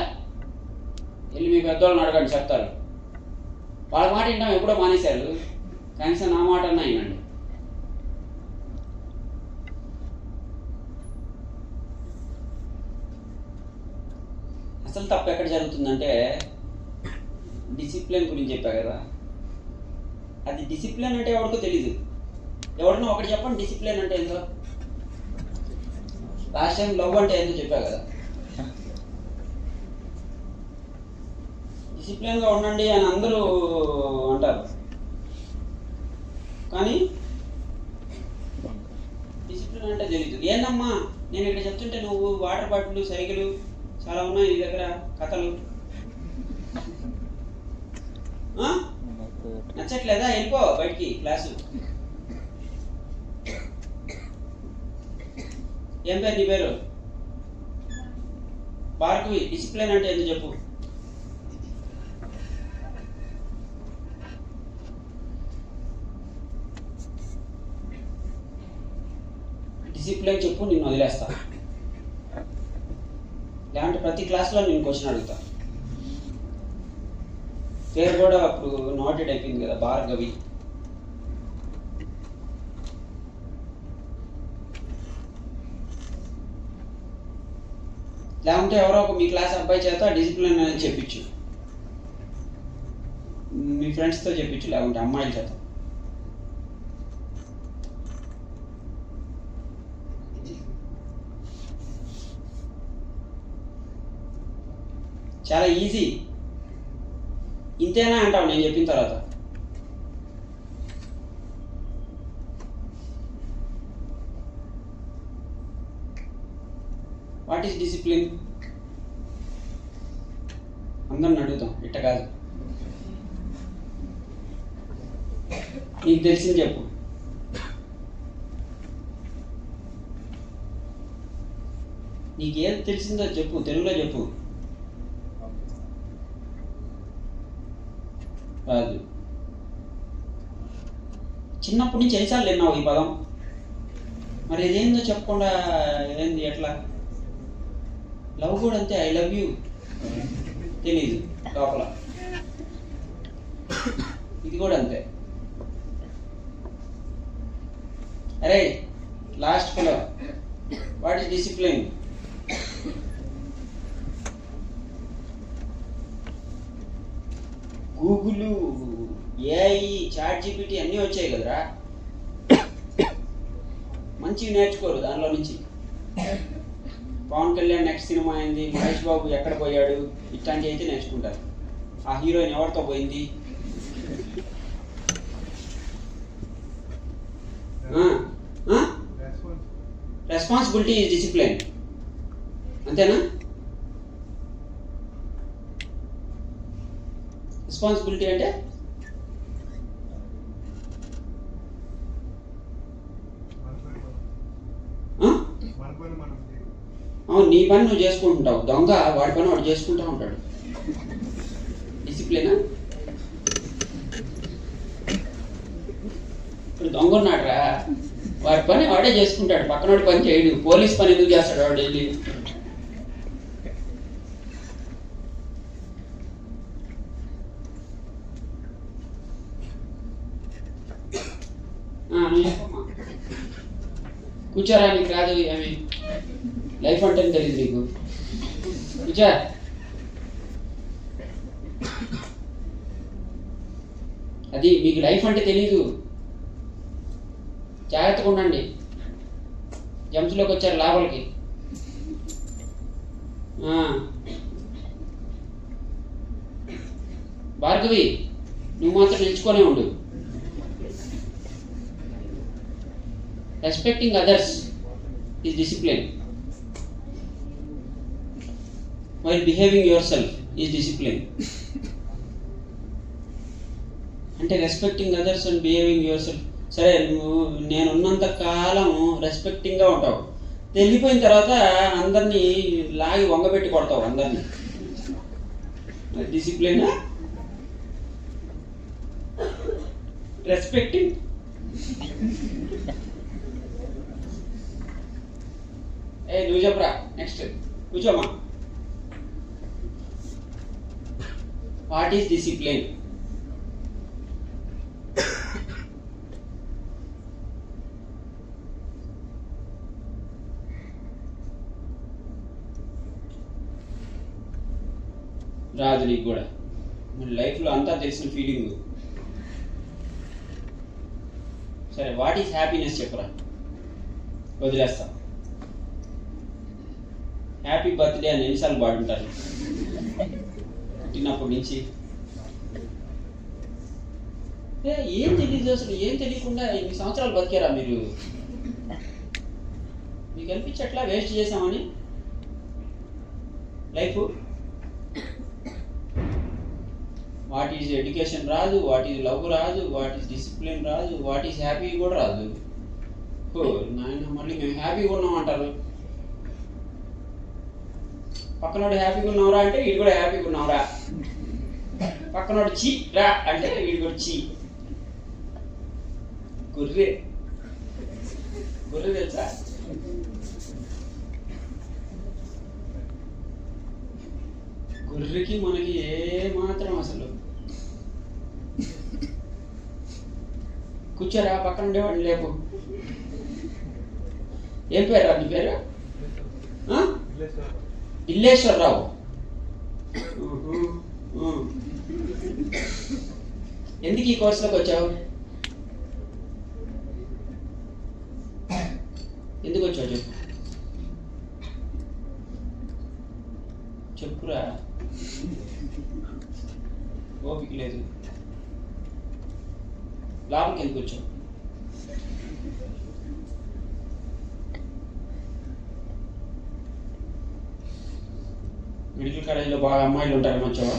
Speaker 1: వెళ్ళి మీ పెద్దవాళ్ళని అడగండి, చెప్తారు. వాళ్ళ మాట వింటాం ఎప్పుడో మానేశారు, కనీసం నా మాట అన్నా వినండి. అసలు తప్పు ఎక్కడ జరుగుతుందంటే, డిసిప్లిన్ గురించి చెప్పా కదా, అది డిసిప్లిన్ అంటే ఎవరికో తెలీదు. ఎవరినో ఒకటి చెప్పండి డిసిప్లిన్ అంటే ఏందో. లాస్ట్ టైం లవ్ అంటే ఏందో చెప్పా కదా. డిసిప్లిన్గా ఉండండి అని అందరూ అంటారు, కానీ డిసిప్లిన్ అంటే తెలీదు. ఏందమ్మా నేను ఇక్కడ చెప్తుంటే నువ్వు వాటర్ బాటిల్ సైకిల్ చాలా ఉన్నాయి నీ దగ్గర, కథలు నచ్చట్లేదా? వెళ్ళిపో బయటికి, క్లాసు. ఏం పేరు నీ పేరు? భార్గవి. డిసిప్లిన్ అంటే ఎందుకు చెప్పు. డిసిప్లిన్ చెప్పు, నిన్ను వదిలేస్తా. లేదంటే ప్రతి క్లాస్లో నేను క్వశ్చన్ అడుగుతా. పేరు కూడా అప్పుడు నోటెడ్ అయిపోయింది కదా, భార్గవి. లేకుంటే ఎవరో ఒక మీ క్లాస్ అబ్బాయి చేత డిసిప్లిన్ అనేది చెప్పించు, మీ ఫ్రెండ్స్తో చెప్పించు, లేకుంటే అమ్మాయిల చేత. చాలా ఈజీ. ఇంతేనా అంటావు నేను చెప్పిన తర్వాత. What is discipline? అందరిని అడుగుతాం, ఇట్ట కాదు. నీకు తెలిసింది చెప్పు. నీకేది తెలిసిందో చెప్పు, తెలుగులో చెప్పు. రాదు. చిన్నప్పటి నుంచి ఎన్నిసార్లు విన్నావు ఈ పదం? మరి ఇదేందో చెప్పకుండా ఏంది ఎట్లా? లవ్ కూడా అంతే, ఐ లవ్ యూ తెలీదు లోపల. ఇది కూడా అంతే. అరే last fellow, what is discipline? Google, AI, ChatGPT అన్నీ వచ్చాయి కదరా. మంచిగా నేర్చుకోరు దానిలో నుంచి. పవన్ కళ్యాణ్ నెక్స్ట్ సినిమా అయింది, మహేష్ బాబు ఎక్కడ పోయాడు, ఇట్లాంటివి అయితే నేర్చుకుంటారు. ఆ హీరోయిన్ ఎవరితో పోయింది, రెస్పాన్సిబిలిటీ ఈజ్ డిసిప్లిన్. అంతేనా? రెస్పాన్సిబిలిటీ అంటే అవును, నీ పని నువ్వు చేసుకుంటుంటావు. దొంగ వాడి పని వాడు చేసుకుంటూ ఉంటాడు. డిసిప్లినా? ఇప్పుడు దొంగ ఉన్నాడురా, వాడి పని వాడే చేసుకుంటాడు, పక్కనోడి పని చేయడు. పోలీస్ పని ఎందుకు చేస్తాడు వాడు డైలీ? కూర్చోరా, నీకు రాదు ఏమి లైఫ్ అంటే తెలియదు నీకు. కూర్చో. అది మీకు లైఫ్ అంటే తెలీదు. జాగ్రత్తగా ఉండండి. జంప్స్లోకి వచ్చారు లోపలికి. భార్గవి, నువ్వు మాత్రం నిల్చుకొనే ఉండు. Respecting others is discipline. While behaving yourself is discipline. అంటే respecting others and behaving yourself. సరే, నువ్వు నేను ఉన్నంత కాలం రెస్పెక్టింగ్గా ఉంటావు, వెళ్ళిపోయిన తర్వాత అందరినీ లాగి వంగబెట్టి కొడతావు అందరినీ. డిసిప్లిన్. రెస్పెక్టింగ్. నువ్వు చెప్పరా నెక్స్ట్. కూర్చోమ్మా. What is discipline? రాదు నీకు కూడా. మన లైఫ్లో అంతా తెలిసిన ఫీలింగ్. సరే, వాట్ ఈస్ హ్యాపీనెస్ చెప్పరా, వదిలేస్తా. హ్యాపీ బర్త్డే అని ఎన్నిసార్లు పాడుంటారు పుట్టినప్పటి నుంచి? ఏం తెలియదు అసలు. ఏం తెలియకుండా ఇన్ని సంవత్సరాలు బతికారా మీరు? మీకు అనిపించట్లా వేస్ట్ చేసామని లైఫ్? వాట్ ఈజ్ ఎడ్యుకేషన్ రాదు, వాట్ ఈజ్ లవ్ రాదు, వాట్ ఈజ్ డిసిప్లిన్ రాదు, వాట్ ఈజ్ హ్యాపీ కూడా రాదు. నాయన, మళ్ళీ మేము హ్యాపీగా ఉన్నాం అంటారు. పక్కనోడు హ్యాపీగా ఉన్నావురా అంటే వీడు కూడా హ్యాపీగా ఉన్నావురా. పక్కనోడు చీ రా అంటే వీడు కూడా చీ. గొర్రె గొర్రె తెలుసా? గొర్రెకి మనకి ఏ మాత్రం అసలు. కూర్చోరా, పక్కన ఉండేవాడిని లేపు. ఏం పేరు నీ పేరు? ఇల్లేశ్వరరావు. ఎందుకు ఈ కోర్సులోకి వచ్చావు? ఎందుకు వచ్చావు చెప్పు. చెప్పురా. ఓపిక లేదు. లోపలికి ఎందుకు వచ్చావు? మెడికల్ కాలేజీలో బాగా అమ్మాయిలు ఉంటారని వచ్చావా?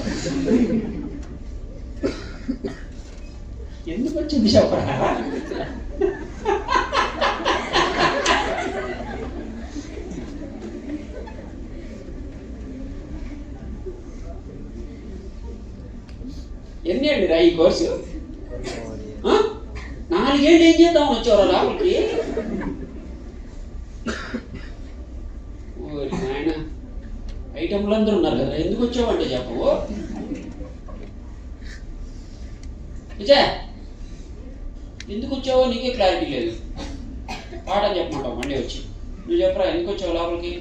Speaker 1: ఎందుకు వచ్చింది చెప్పరా? ఎన్ని ఏళ్ళు రా ఈ కోర్సు? 4 ఏళ్ళు ఏం చేద్దామని వచ్చావరా లోపలికి? నాయన, ఐటమ్లు అందరూ ఉన్నారు కదా, ఎందుకు వచ్చావంటే చెప్పవు. విజయ్, ఎందుకు వచ్చావో నీకే క్లారిటీ లేదు. పాఠం చెప్పమంటావు మళ్ళీ వచ్చి. నువ్వు చెప్పరా, ఎందుకు వచ్చావు లోపలికి?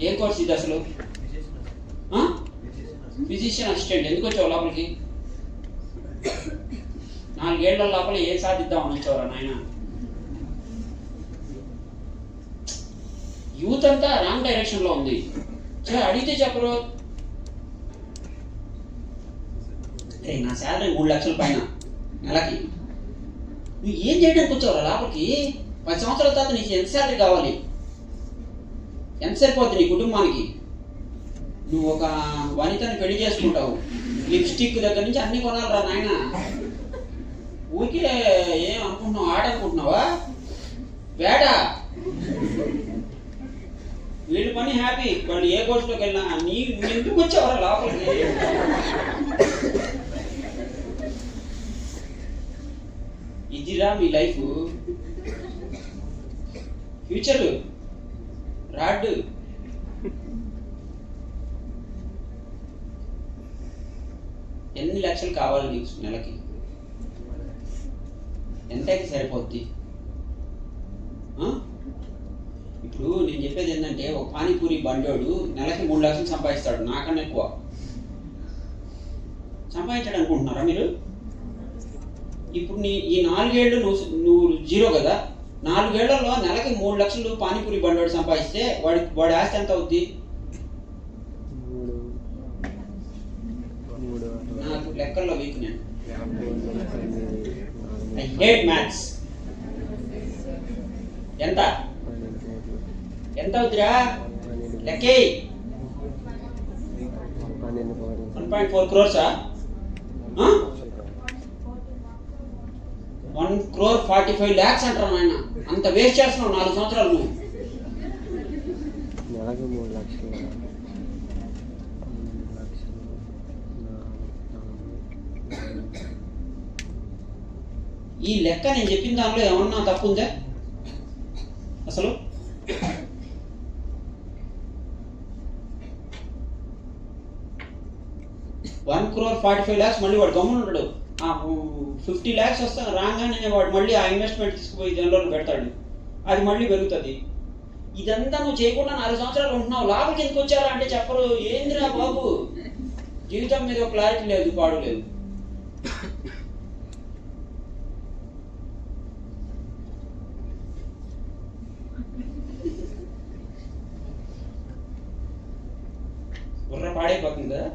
Speaker 1: ఏం కోర్స్ ఇది అసలు? Physician assistant. ఎందుకు వచ్చావు లోపలికి? 4 ఏళ్ల లోపల ఏం సాధిద్దామని వచ్చావురా నాయన? యూత్ అంతా రాంగ్ డైరెక్షన్ లో ఉంది. అడిగితే చెప్పరు. నా శాలరీ 3 లక్షల పైన నెలకి. నువ్వు ఏం చేయడానికి వచ్చావురా లోపలికి? 10 సంవత్సరాల తర్వాత నీకు ఎంత శాలరీ కావాలి? ఎంత సరిపోద్ది నీ కుటుంబానికి? నువ్వు ఒక వనితని పెళ్లి చేసుకుంటావు, లిప్స్టిక్ దగ్గర నుంచి అన్ని కొనాలిరా నాయన. ఊరికే ఏం అనుకుంటున్నావు? ఆట అనుకుంటున్నావా? వేట. వీళ్ళ పని హ్యాపీ. వాళ్ళు ఏ కోర్సులోకి వెళ్ళినా నువ్వు ఎందుకు వచ్చావరా లోపలికి? ఇదిరా మీ లైఫ్. Future rod. ఎన్ని లక్షలు కావాలి నీకు నెలకి? ఎంతైతే సరిపోద్ది? ఇప్పుడు నేను చెప్పేది ఏంటంటే, ఒక పానీపూరి బండోడు నెలకి 3 లక్షలు సంపాదిస్తాడు, నాకన్నా ఎక్కువ సంపాదించాడు అనుకుంటున్నారా మీరు? ఇప్పుడు ఈ 4 ఏళ్ళు నువ్వు జీరో కదా. 4 ఏళ్లలో నెలకి 3 లక్షలు పానీపూరి బండోడు సంపాదిస్తే వాడి ఆస్తి ఎంత అవుద్ది? నాకు లెక్కల్లో వీక్ నేను. I hate maths. ఎంత అవుద్దిరా లెక్కే? 1.4 crores. 1,45 lakhs అంటారు నాయన. అంత వేస్ట్ చేస్తున్నావు 4 సంవత్సరాలు నువ్వు.
Speaker 2: నెలకు 3 లక్షలు.
Speaker 1: ఈ లెక్క నేను చెప్పిన దానిలో ఏమన్నా తప్పు ఉందా అసలు? $1,45,00,000 మళ్ళీ వాడు గమ్మున ఉంటాడు. 50 lakhs వస్తాను రాగానే వాడు మళ్ళీ ఆ ఇన్వెస్ట్మెంట్ తీసుకుపోయి జనంలో పెడతాడు, అది మళ్ళీ పెరుగుతుంది. ఇదంతా నువ్వు చేయకుండా 4 సంవత్సరాలు ఉంటున్నావు. లాభకి ఎందుకు వచ్చారా అంటే చెప్పరు. ఏందిరా బాబు, జీవితం మీద ఒక క్లారిటీ లేదు, పాడు లేదు. బుర్ర పాడైపోతుంది కదా.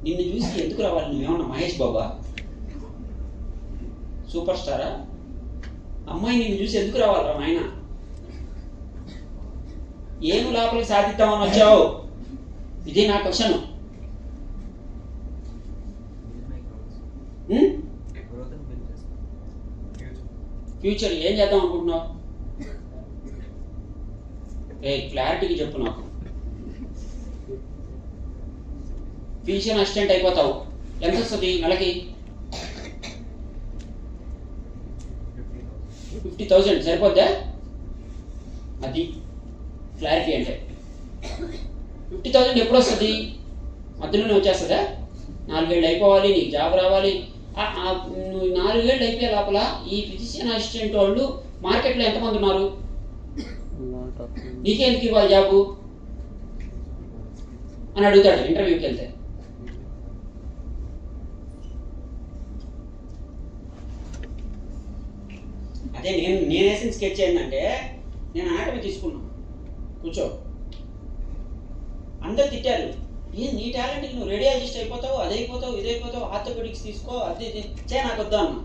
Speaker 1: నిన్ను చూసి ఎందుకు రావాలి? నువ్వేమన్నా మహేష్ బాబా, సూపర్ స్టారా? అమ్మాయి నిన్ను చూసి ఎందుకు రావాలరా నాయన? ఏం లోపలికి సాధిద్దామని వచ్చావు? ఇది నా క్వశ్చన్. ఫ్యూచర్ ఏం చేద్దాం అనుకుంటున్నావు? క్లారిటీకి చెప్పు నాకు. ఫిజిషియన్ అసిస్టెంట్ అయిపోతావు, ఎంత వస్తుంది నెలకి? 50,000 సరిపోద్దా? అది క్లారిటీ అంటే. 50,000 ఎప్పుడు వస్తుంది? మధ్యలోనే వచ్చేస్తుందా? 4 ఏళ్ళు అయిపోవాలి, నీకు జాబ్ రావాలి. నువ్వు 4 ఏళ్ళు అయిపోయే లోపల ఈ ఫిజిషియన్ అసిస్టెంట్ వాళ్ళు మార్కెట్లో ఎంతమంది ఉన్నారు? నీకే ఎందుకు ఇవ్వాలి జాబు అని అడుగుతాడు ఇంటర్వ్యూకి వెళ్తే. అదే నేను వేసిన స్కెచ్ ఏంటంటే, నేను ఆటోమే తీసుకున్నాను. కూర్చో. అందరు తిట్టారు, నీ టాలెంట్కి నువ్వు రేడియాలజిస్ట్ అయిపోతావు, అదైపోతావు, ఇదైపోతావు, ఆర్థోపెడిక్స్ తీసుకో, అది నాకు వద్దా అన్న.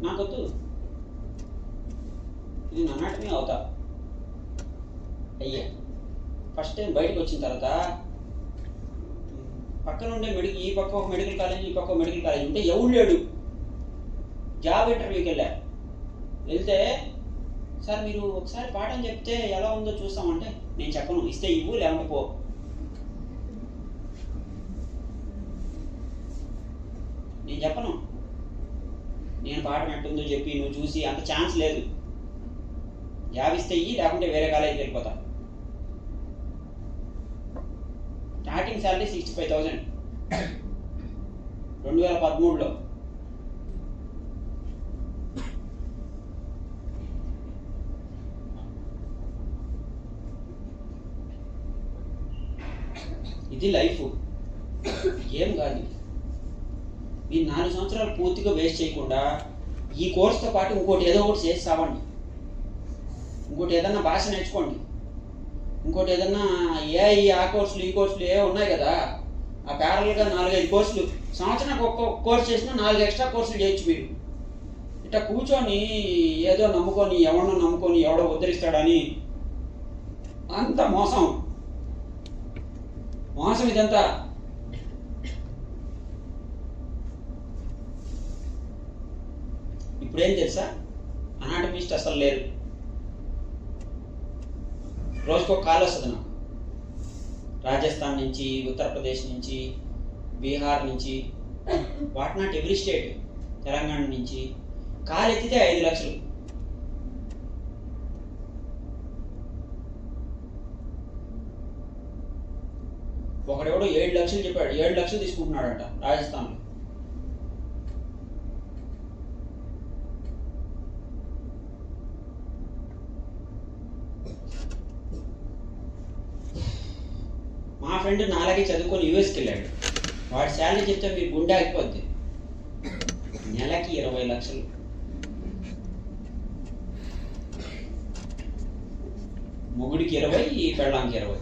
Speaker 1: నాకొద్దు, నేను అనాటమీ అవుతా. అయ్యా ఫస్ట్ టైం బయటకు వచ్చిన తర్వాత పక్కన ఉండే ఈ పక్క ఒక మెడికల్ కాలేజ్, ఈ పక్క మెడికల్ కాలేజ్ ఉంటే ఎవడు లేడు. జాబ్ ఇంటర్వ్యూకి వెళ్తే, సార్ మీరు ఒకసారి పాఠం చెప్తే ఎలా ఉందో చూస్తామంటే, నేను చెప్పను, ఇస్తే ఇవ్వు లేకుంటే పో. నేను చెప్పను, నేను పాఠం ఎట్టుందో చెప్పి నువ్వు చూసి అంత ఛాన్స్ లేదు. జాబ్ ఇస్తే ఇయ్యి, లేకుంటే వేరే కాలేజీకి వెళ్ళిపోతా. Starting salary 65,000 2013లో. ఇది లైఫ్, ఏం కాదు. మీరు 4 సంవత్సరాలు పూర్తిగా వేస్ట్ చేయకుండా ఈ కోర్సుతో పాటు ఇంకోటి ఏదో ఒకటి చేసి సావండి. ఇంకోటి ఏదన్నా భాష నేర్చుకోండి, ఇంకోటి ఏదన్నా ఏఐ ఆ కోర్సులు ఈ కోర్సులు ఏ ఉన్నాయి కదా, ఆ ప్యారల్గా 4-5 కోర్సులు, సంవత్సరానికి ఒక్కొక్క కోర్సు చేసినా 4 ఎక్స్ట్రా కోర్సులు చేయొచ్చు. మీరు ఇట్లా కూర్చొని ఏదో నమ్ముకొని, ఎవడో నమ్ముకొని ఎవడో ఉద్ధరిస్తాడని అంత మోసం ఇదంతా. ఇప్పుడేం తెలుసా, అనాటమిస్ట్ అసలు లేరు. రోజుకో కాల్ వస్తుంది నాకు, రాజస్థాన్ నుంచి, ఉత్తరప్రదేశ్ నుంచి, బీహార్ నుంచి, what not every state, Telangana నుంచి కాలు ఎత్తితే 5 లక్షలు. ఒకడెవడో 7 లక్షలు చెప్పాడు, 7 లక్షలు తీసుకుంటున్నాడంట రాజస్థాన్లో. మా ఫ్రెండ్ నాలాగే చదువుకొని యూఎస్కి వెళ్ళాడు. వాడి శాలరీ చెప్తే మీరు గుండె ఆగిపోద్ది. నెలకి 20 లక్షలు. మొగుడికి 20, ఈ పెళ్ళాంకి 20.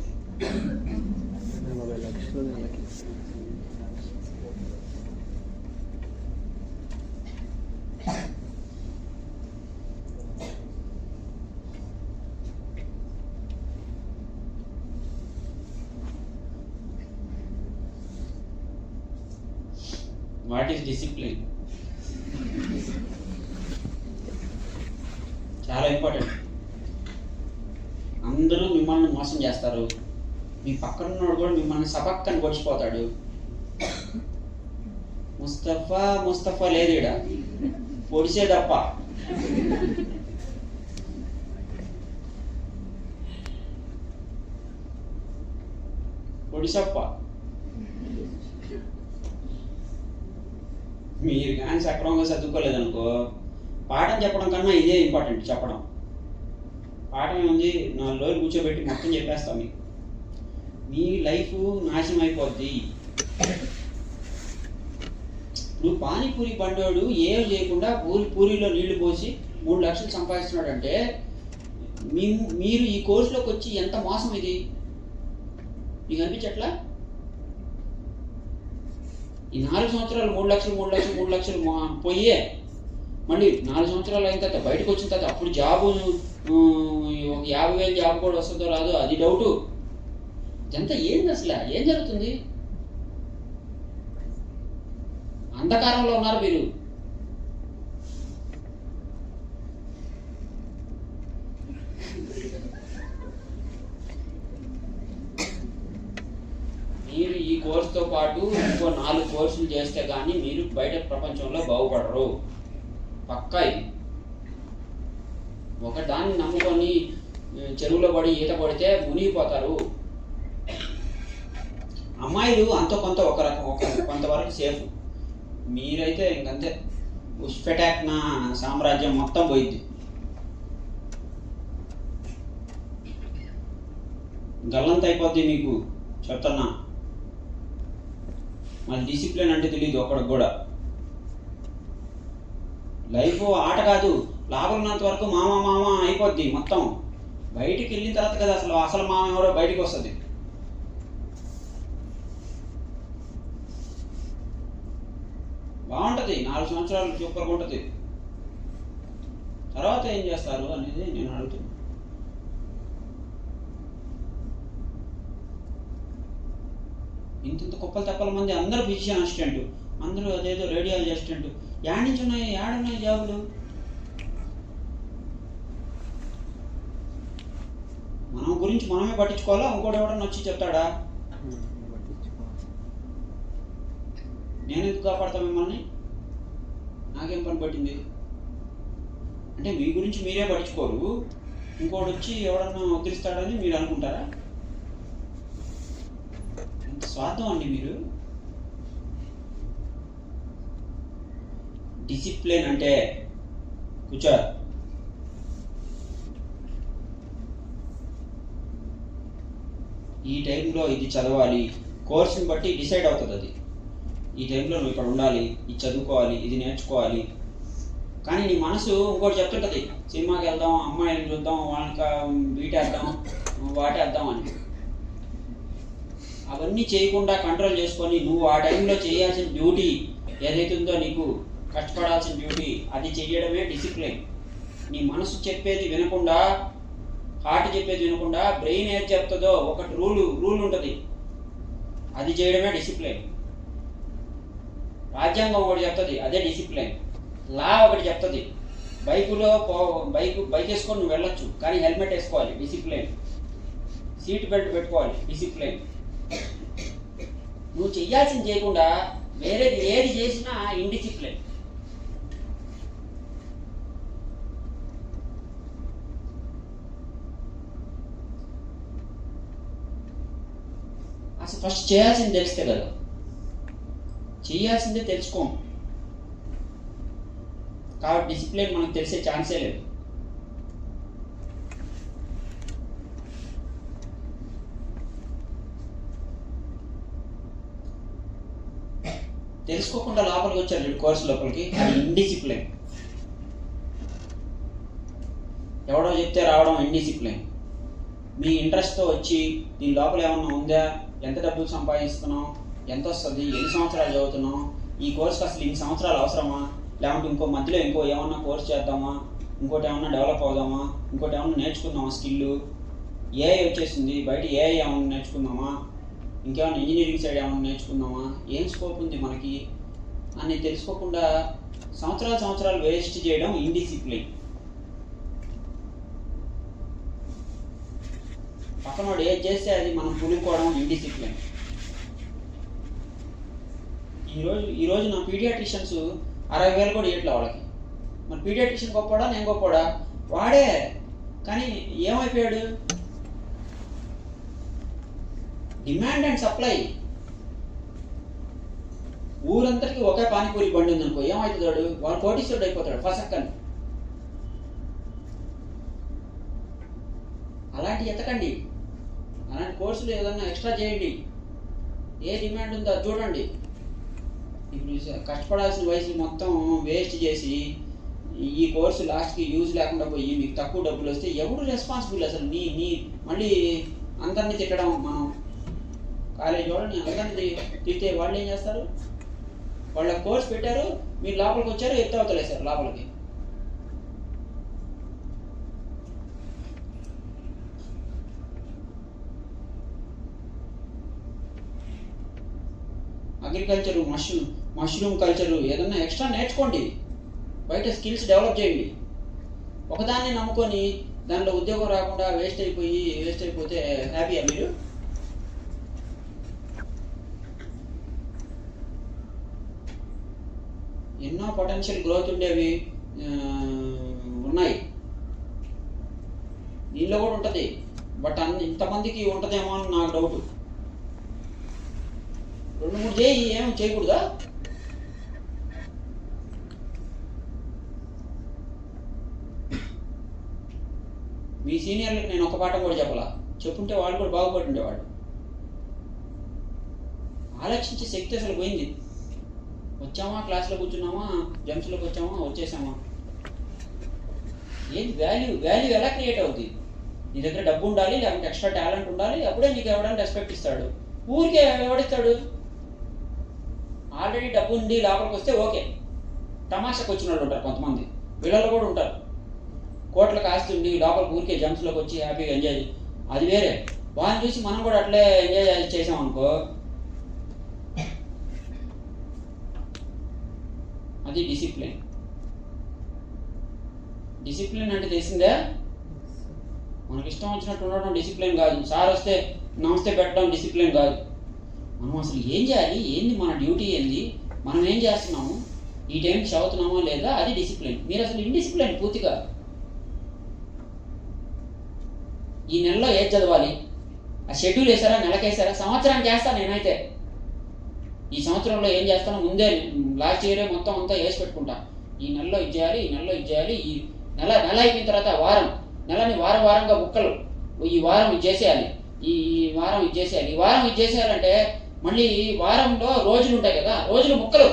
Speaker 2: 40 లక్షలు నెలకి.
Speaker 1: What is discipline? చాలా ఇంపార్టెంట్. అందరూ మిమ్మల్ని మోసం చేస్తారు. మీ పక్కన ఉన్నవాడు కూడా మిమ్మల్ని సపక్కని పొడిచిపోతాడు. ముస్తఫా లేదు ఈడ, పొడిసే తప్ప. పొడిసప్ప. మీరు కానీ సక్రమంగా చదువుకోలేదనుకో, పాఠం చెప్పడం కన్నా ఇదే ఇంపార్టెంట్. చెప్పడం పాఠం ఏముంది, 4 రోజులు కూర్చోబెట్టి మొత్తం చెప్పేస్తాం మీకు. మీ లైఫ్ నాశనం అయిపోద్ది. ఇప్పుడు పానీపూరి బండోడు ఏం చేయకుండా పూరిలో నీళ్లు పోసి 3 లక్షలు సంపాదిస్తున్నాడంటే మీరు ఈ కోర్సులోకి వచ్చి ఎంత మోసం ఇది మీకు అనిపించట్లా? ఈ 4 సంవత్సరాలు 3 లక్షలు పోయే మళ్ళీ 4 సంవత్సరాలు అయిన తర్వాత బయటకు వచ్చిన తర్వాత అప్పుడు జాబు 50,000 జాబ్ కూడా వస్తుందో రాదో అది డౌటు. ఇదంతా ఏంది అసలు? ఏం జరుగుతుంది? అంధకారంలో ఉన్నారు మీరు. మీరు ఈ కోర్సుతో పాటు ఇంకో 4 కోర్సులు చేస్తే కానీ మీరు బయట ప్రపంచంలో బాగుపడరు. పక్కా ఇది. ఒక దాన్ని నమ్ముకొని చెరువులో పడి ఈత పడితే మునిగిపోతారు. అమ్మాయిలు అంత కొంత ఒక కొంతవరకు సేఫ్. మీరైతే ఇంకంతే, ఉష్పెటాక్ నా సామ్రాజ్యం మొత్తం పోయిద్ది. గల్లంత అయిపోద్ది మీకు చెప్తున్నా. మళ్ళీ డిసిప్లిన్ అంటే తెలియదు ఒకడికి కూడా. లైఫ్ ఆట కాదు. లాభం ఉన్నంత వరకు మామ అయిపోద్ది మొత్తం. బయటికి వెళ్ళిన తర్వాత కదా అసలు మామ ఎవరో బయటికి వస్తుంది. బాగుంటుంది, 4 సంవత్సరాలు సూపర్గా ఉంటుంది. తర్వాత ఏం చేస్తారు అనేది నేను అడుగుతున్నాను. ఇంత కుప్పలు తప్పల మంది అందరూ ఫిజిషియన్ అసిస్టెంట్, అందరూ అదేదో రేడియాలజీ అసిస్టెంట్. ఏడున్నాయి జాబులు? మనం గురించి మనమే పట్టించుకోవాలా? ఇంకోటి ఎవడన్నా వచ్చి చెప్తాడా? నేను ఎందుకు కాపాడతా మిమ్మల్ని? నాకేం పని పట్టింది? అంటే మీ గురించి మీరే పట్టించుకోరు, ఇంకోటి వచ్చి ఎవడన్నా ఉద్ధరిస్తాడని మీరు అనుకుంటారా? ఎంత స్వార్థం అండి మీరు. డిసిప్లిన్ అంటే కూర్చో, ఈ టైంలో ఇది చదవాలి, కోర్సుని బట్టి డిసైడ్ అవుతుంది. అది ఈ టైంలో నువ్వు ఇక్కడ ఉండాలి, ఇది చదువుకోవాలి, ఇది నేర్చుకోవాలి. కానీ నీ మనసు ఇంకోటి చెప్తుంటుంది, సినిమాకి వెళ్దాం, అమ్మాయిని చూద్దాం, వాళ్ళకి బీటేద్దాం, వాటేద్దాం అని. అవన్నీ చేయకుండా కంట్రోల్ చేసుకొని నువ్వు ఆ టైంలో చేయాల్సిన డ్యూటీ ఏదైతే ఉందో, నీకు కష్టపడాల్సిన డ్యూటీ, అది చేయడమే డిసిప్లిన్. నీ మనసు చెప్పేది వినకుండా, హార్ట్ చెప్పేది వినకుండా బ్రెయిన్ ఏది చెప్తుందో ఒకటి రూల్ ఉంటుంది, అది చేయడమే డిసిప్లిన్. రాజ్యాంగం ఒకటి చెప్తుంది, అదే డిసిప్లిన్. లా ఒకటి చెప్తుంది, బైక్ వేసుకొని నువ్వు వెళ్ళొచ్చు కానీ హెల్మెట్ వేసుకోవాలి, డిసిప్లిన్. సీట్ బెల్ట్ పెట్టుకోవాలి, డిసిప్లిన్. నువ్వు చెయ్యాల్సింది చేయకుండా వేరేది ఏది చేసినా ఇండిసిప్లిన్. అసలు ఫస్ట్ చేయాల్సింది తెలిస్తే కదా, చేయాల్సిందే తెలుసుకోం కాబట్టి డిసిప్లిన్ మనకు తెలిసే ఛాన్సే లేదు. తెలుసుకోకుండా లోపలికి వచ్చారు కోర్సు లోపలికి, అది ఇండిసిప్లిన్. ఎవడో చెప్తే రావడం ఇండిసిప్లిన్. మీ ఇంట్రెస్ట్తో వచ్చి దీని లోపల ఏమన్నా ఉందా, ఎంత డబ్బులు సంపాదిస్తున్నాం, ఎంత వస్తుంది, ఎన్ని సంవత్సరాలు చదువుతున్నాం, ఈ కోర్సుకి అసలు ఇన్ని సంవత్సరాలు అవసరమా, లేకుంటే ఇంకో మధ్యలో ఇంకో ఏమన్నా కోర్స్ చేద్దామా, ఇంకోటి ఏమన్నా డెవలప్ అవుదామా, ఇంకోటి ఏమన్నా నేర్చుకుందామా, స్కిల్ ఏఐ వచ్చేసింది బయట, ఏఐ ఏమన్నా నేర్చుకుందామా, ఇంకేమన్నా ఇంజనీరింగ్ సైడ్ ఏమన్నా నేర్చుకుందామా, ఏం స్కోప్ ఉంది మనకి అని తెలుసుకోకుండా సంవత్సరాలు వేస్ట్ చేయడం ఇండిసిప్లిన్. పక్కనోడు ఏది చేస్తే అది మనం పులుకోవడం ఇండిసిప్లిన్. ఈరోజు నా పీడియాట్రిషియన్స్ 60,000 కూడా ఇట్లా వాళ్ళకి. మరి పీడియాట్రిషియన్ గొప్పవాడా నేను గొప్పవాడా? వాడే. కానీ ఏమైపోయాడు? Demand and supply. ఊరంతటికి ఒకే పానీపూరి బండి ఉందనుకో, ఏమవుతాడు? వాడు కోటీశ్వరుడు అయిపోతాడు ఫసక్కని. అలాంటి ఎతకండి, అలాంటి కోర్సులు ఏదన్నా ఎక్స్ట్రా చేయండి. ఏ డిమాండ్ ఉందో చూడండి. ఇప్పుడు కష్టపడాల్సిన వయసు మొత్తం వేస్ట్ చేసి ఈ కోర్సు లాస్ట్కి యూజ్ లేకుండా పోయి మీకు తక్కువ డబ్బులు వస్తే ఎవడు రెస్పాన్సిబుల్? అసలు నీ మళ్ళీ అందరినీ తిట్టడం. మనం కాలేజ్ వాళ్ళని అందరినీ తిట్టే వాళ్ళు ఏం చేస్తారు? వాళ్ళ కోర్స్ పెట్టారు, మీరు లోపలికి వచ్చారు, ఎత్తు అవతలేశారు లోపలికి. అగ్రికల్చరు, మష్రూమ్ కల్చరు ఏదన్నా ఎక్స్ట్రా నేర్చుకోండి, బయట స్కిల్స్ డెవలప్ చేయండి. ఒకదాన్ని నమ్ముకొని దాంట్లో ఉద్యోగం రాకుండా వేస్ట్ అయిపోతే హ్యాపీయా మీరు? ఎన్నో పొటెన్షియల్ గ్రోత్ ఉండేవి ఉన్నాయి, దీనిలో కూడా ఉంటుంది. బట్ ఇంతమందికి ఉంటుందేమో అని నాకు డౌట్. 2-3 చేయి, ఏం చేయకూడదా? మీ సీనియర్లకు నేను ఒక పాఠం కూడా చెప్పాలా, చెప్పుంటే వాళ్ళు కూడా బాగుపడి ఉండేవాళ్ళు. ఆలోచించే శక్తి అసలు పోయింది. వచ్చామా, క్లాస్లో కూర్చున్నామా, జంప్స్లోకి వచ్చామా, వచ్చేసామా. ఏంటి వాల్యూ ఎలా క్రియేట్ అవుతుంది? నీ దగ్గర డబ్బు ఉండాలి, లేకపోతే ఎక్స్ట్రా టాలెంట్ ఉండాలి, అప్పుడే నీకు ఎవడని రెస్పెక్ట్ ఇస్తాడు. ఊరికే ఎవడిస్తాడు? ఆల్రెడీ డబ్బు ఉండి లోపలికి వస్తే ఓకే, తమాషాకి వచ్చిన వాళ్ళు ఉంటారు కొంతమంది, వీళ్ళలో కూడా ఉంటారు. కోట్లకు ఆస్తి ఉండి లోపలికి ఊరికే జంప్స్లోకి వచ్చి హ్యాపీగా ఎంజాయ్, అది వేరే. వాళ్ళని చూసి మనం కూడా అట్లే ఎంజాయ్ చేసామనుకో, అది డిసిప్లిన్. డిసిప్లిన్ అంటే తెలిసిందే, మనకి ఇష్టం వచ్చినట్టు ఉండడం డిసిప్లిన్ కాదు. సార్ వస్తే నమస్తే పెట్టడం డిసిప్లిన్ కాదు. మనం అసలు ఏం చేయాలి, ఏంది మన డ్యూటీ, ఏంది, మనం ఏం చేస్తున్నాము, ఈ టైంకి చదువుతున్నామో లేదా, అది డిసిప్లిన్. మీరు అసలు ఇండిసిప్లిన్ పూర్తిగా. ఈ నెలలో ఏది చదవాలి, ఆ షెడ్యూల్ వేసారా, నెలకేసారా, సంవత్సరానికి వేస్తాను నేనైతే. ఈ సంవత్సరంలో ఏం చేస్తానో ముందే లాస్ట్ ఇయరే మొత్తం అంతా వేసి పెట్టుకుంటా. ఈ నెలలో ఇది చేయాలి, ఈ నెలలో ఇది చేయాలి, ఈ నెల అయిపోయిన తర్వాత నెలని వారంగా ముక్కలు, ఈ వారం ఇది చేసేయాలి, ఈ వారం ఇది చేసేయాలి, ఈ వారం ఇది చేసేయాలంటే మళ్ళీ వారంలో రోజులు ఉంటాయి కదా, రోజులు ముక్కలు.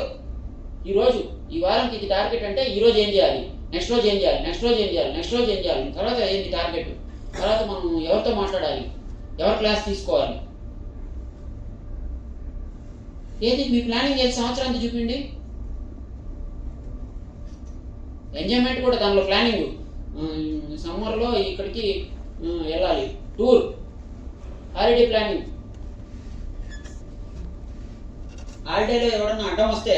Speaker 1: ఈ వారంకి ఇది టార్గెట్ అంటే ఈ రోజు ఏం చేయాలి, నెక్స్ట్ రోజు ఏం చేయాలి, నెక్స్ట్ రోజు ఏం చేయాలి, నెక్స్ట్ రోజు ఏం చేయాలి, తర్వాత ఏంటి టార్గెట్, తర్వాత మనం ఎవరితో మాట్లాడాలి, ఎవరి క్లాస్ తీసుకోవాలి, ఏది మీ ప్లానింగ్ చేసి సంవత్సరానికి చూపించండి. ఎంజాయ్మెంట్ కూడా దానిలో ప్లానింగ్. సమ్మర్లో ఇక్కడికి వెళ్ళాలి, టూర్, హాలిడే ప్లానింగ్. హాలిడేలో ఎవడన్నా అడ్డం వస్తే,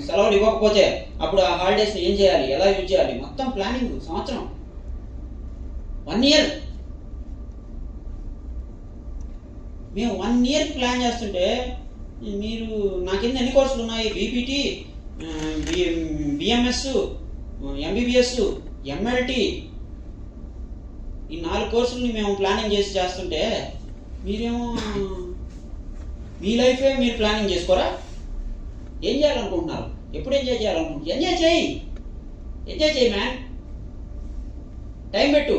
Speaker 1: సెలవులు ఇవ్వకపోతే అప్పుడు ఆ హాలిడేస్ని ఏం చేయాలి, ఎలా యూజ్ చేయాలి, మొత్తం ప్లానింగ్. సంవత్సరం, 1 ఇయర్. మేము 1 ఇయర్ ప్లాన్ చేస్తుంటే మీరు నా కింద ఎన్ని కోర్సులు ఉన్నాయి? బీపీటీ, బిఎంఎస్, ఎంబీబీఎస్, ఎంఎల్టీ, ఈ 4 కోర్సులని మేము ప్లానింగ్ చేసి చేస్తుంటే మీరేమో మీ లైఫే మీరు ప్లానింగ్ చేసుకోరా? ఏం చేయాలనుకుంటున్నారు? ఎప్పుడు ఎంజాయ్ చేయాలనుకుంటున్నారు? ఎంజాయ్ చేయి మ్యాన్. టైం పెట్టు,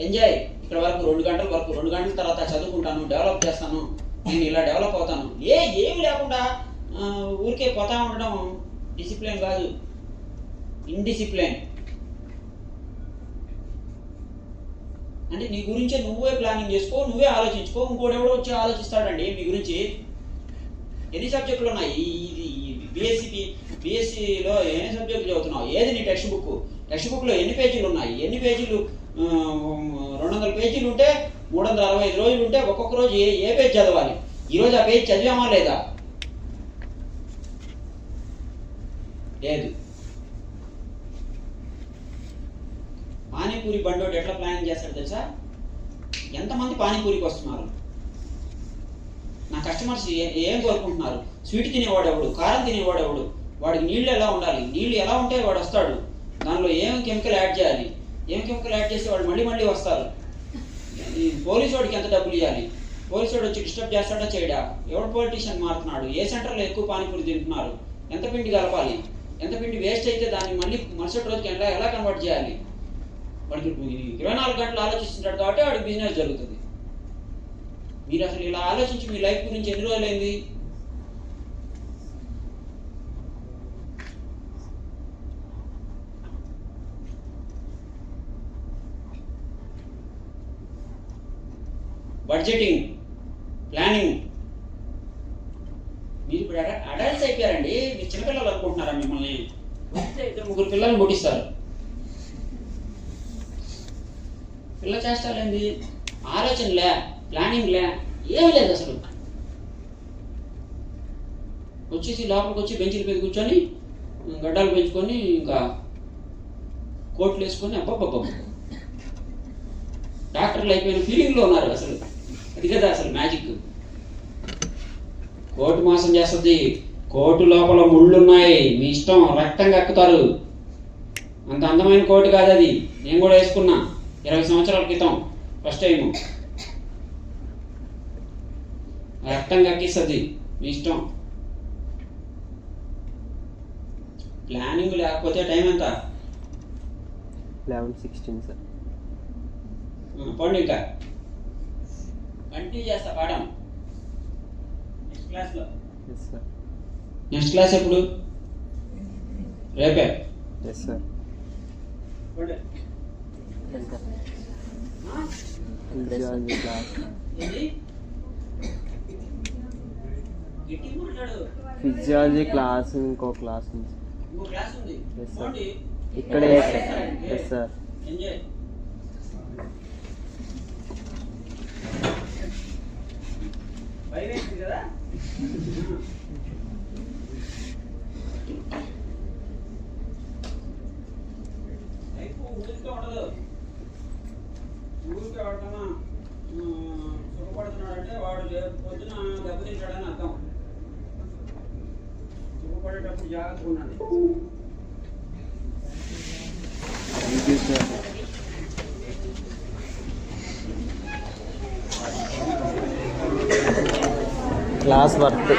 Speaker 1: ఎంజాయ్. ఇక్కడ వరకు 2 గంటల వరకు, 2 గంటల తర్వాత చదువుకుంటాను, డెవలప్ చేస్తాను, నేను ఇలా డెవలప్ అవుతాను. ఏమి లేకుండా ఊరికే పోతా ఉండడం డిసిప్లిన్ కాదు, ఇండిసిప్లిన్. అంటే నీ గురించే నువ్వే ప్లానింగ్ చేసుకో, నువ్వే ఆలోచించుకో. ఇంకోటి ఎవడో వచ్చి ఆలోచిస్తాడండి మీ గురించి. ఎన్ని సబ్జెక్టులు ఉన్నాయి? బీఎస్సీలో ఎన్ని సబ్జెక్టులు చదువుతున్నావు? ఏది నీ టెక్స్ట్ బుక్లో ఎన్ని పేజీలు ఉన్నాయి? ఎన్ని పేజీలు? 200 పేజీలు ఉంటే 365 రోజులు ఉంటే ఒక్కొక్క రోజు ఏ పేజ్ చదవాలి? ఈరోజు ఆ పేజ్ చదివామా లేదా? లేదు. పానీపూరి బండోడు ఎట్లా ప్లానింగ్ చేస్తాడు తెలుసా? ఎంతమంది పానీపూరికి వస్తున్నారు? నా కస్టమర్స్ ఏం కోరుకుంటున్నారు? స్వీట్ తినేవాడు ఎవడు, కారం వాడికి నీళ్ళు ఎలా ఉండాలి, నీళ్ళు ఎలా ఉంటే వాడు వస్తాడు, దానిలో ఏం కెమికల్ యాడ్ చేయాలి, ఏం కెమికల్ యాడ్ చేస్తే వాడు మళ్ళీ వస్తారు. పోలీసు వాడికి ఎంత డబ్బులు ఇవ్వాలి, పోలీసు వాడు వచ్చి డిస్టర్బ్ చేస్తాడా చేయడా, ఎవడు పొలిటీషియన్ మారుతున్నాడు, ఏ సెంటర్లో ఎక్కువ పానీపూరి తింటున్నారు, ఎంత పిండి కలపాలి, ఎంత పిండి వేస్ట్ అయితే దాన్ని మళ్ళీ మరుసటి రోజుకి ఎలా కన్వర్ట్ చేయాలి. వాడికి 24 గంటలు ఆలోచిస్తుంటాడు కాబట్టి వాడికి బిజినెస్ జరుగుతుంది. మీరు అసలు ఇలా ఆలోచించి మీ లైఫ్ గురించి ఎన్ని రోజులైంది? Budgeting, planning. మీరు ఇప్పుడు అడల్ట్స్ అయిపోయారండి. మీరు చిన్నపిల్లలు అనుకుంటున్నారా? మిమ్మల్ని 2-3 పిల్లల్ని పుట్టిస్తారు. పిల్ల చేష్టాలేంది? ఆలోచనలే, ప్లానింగ్లే, ఏమీ లేదు అసలు. వచ్చేసి లోపలికి వచ్చి బెంచీల మీద కూర్చొని గడ్డాలు పెంచుకొని ఇంకా కోట్లు వేసుకొని అబ్బబ్బబ్బ డాక్టర్లు అయిపోయిన ఫీలింగ్లో ఉన్నారు. అసలు అది కదా అసలు మ్యాజిక్. కోర్టు మోసం చేస్తుంది. కోర్టు లోపల ముళ్ళున్నాయి, మీ ఇష్టం, రక్తం కక్కుతారు. అంత అందమైన కోర్టు కాదు అది. నేను కూడా వేసుకున్నా 20 సంవత్సరాల క్రితం ఫస్ట్ టైము. రక్తం కక్కిస్తుంది, మీ ఇష్టం. ప్లానింగ్ లేకపోతే టైం ఎంత?
Speaker 2: 11:16 సార్.
Speaker 1: పండు ఇంకా కంటిన్యూ చేస్తా పాఠం నెక్స్ట్ క్లాస్లో. నెక్స్ట్ క్లాస్ ఎప్పుడు? రేపే.
Speaker 2: Yes sir. ఫిజియాలజీ క్లాస్ ఇంకో క్లాస్ ఉంది. Yes sir. ఇక్కడే. Yes sir.
Speaker 1: కదా ఊరికే ఉండదు. ఊరికే వాడుతున్నా సుఖపడుతున్నాడంటే వాడు పొద్దున దెబ్బతింటాడని అర్థం. సుఖపడేటప్పుడు జాగ్రత్తగా ఉండండి.
Speaker 2: Thank you sir. Class work.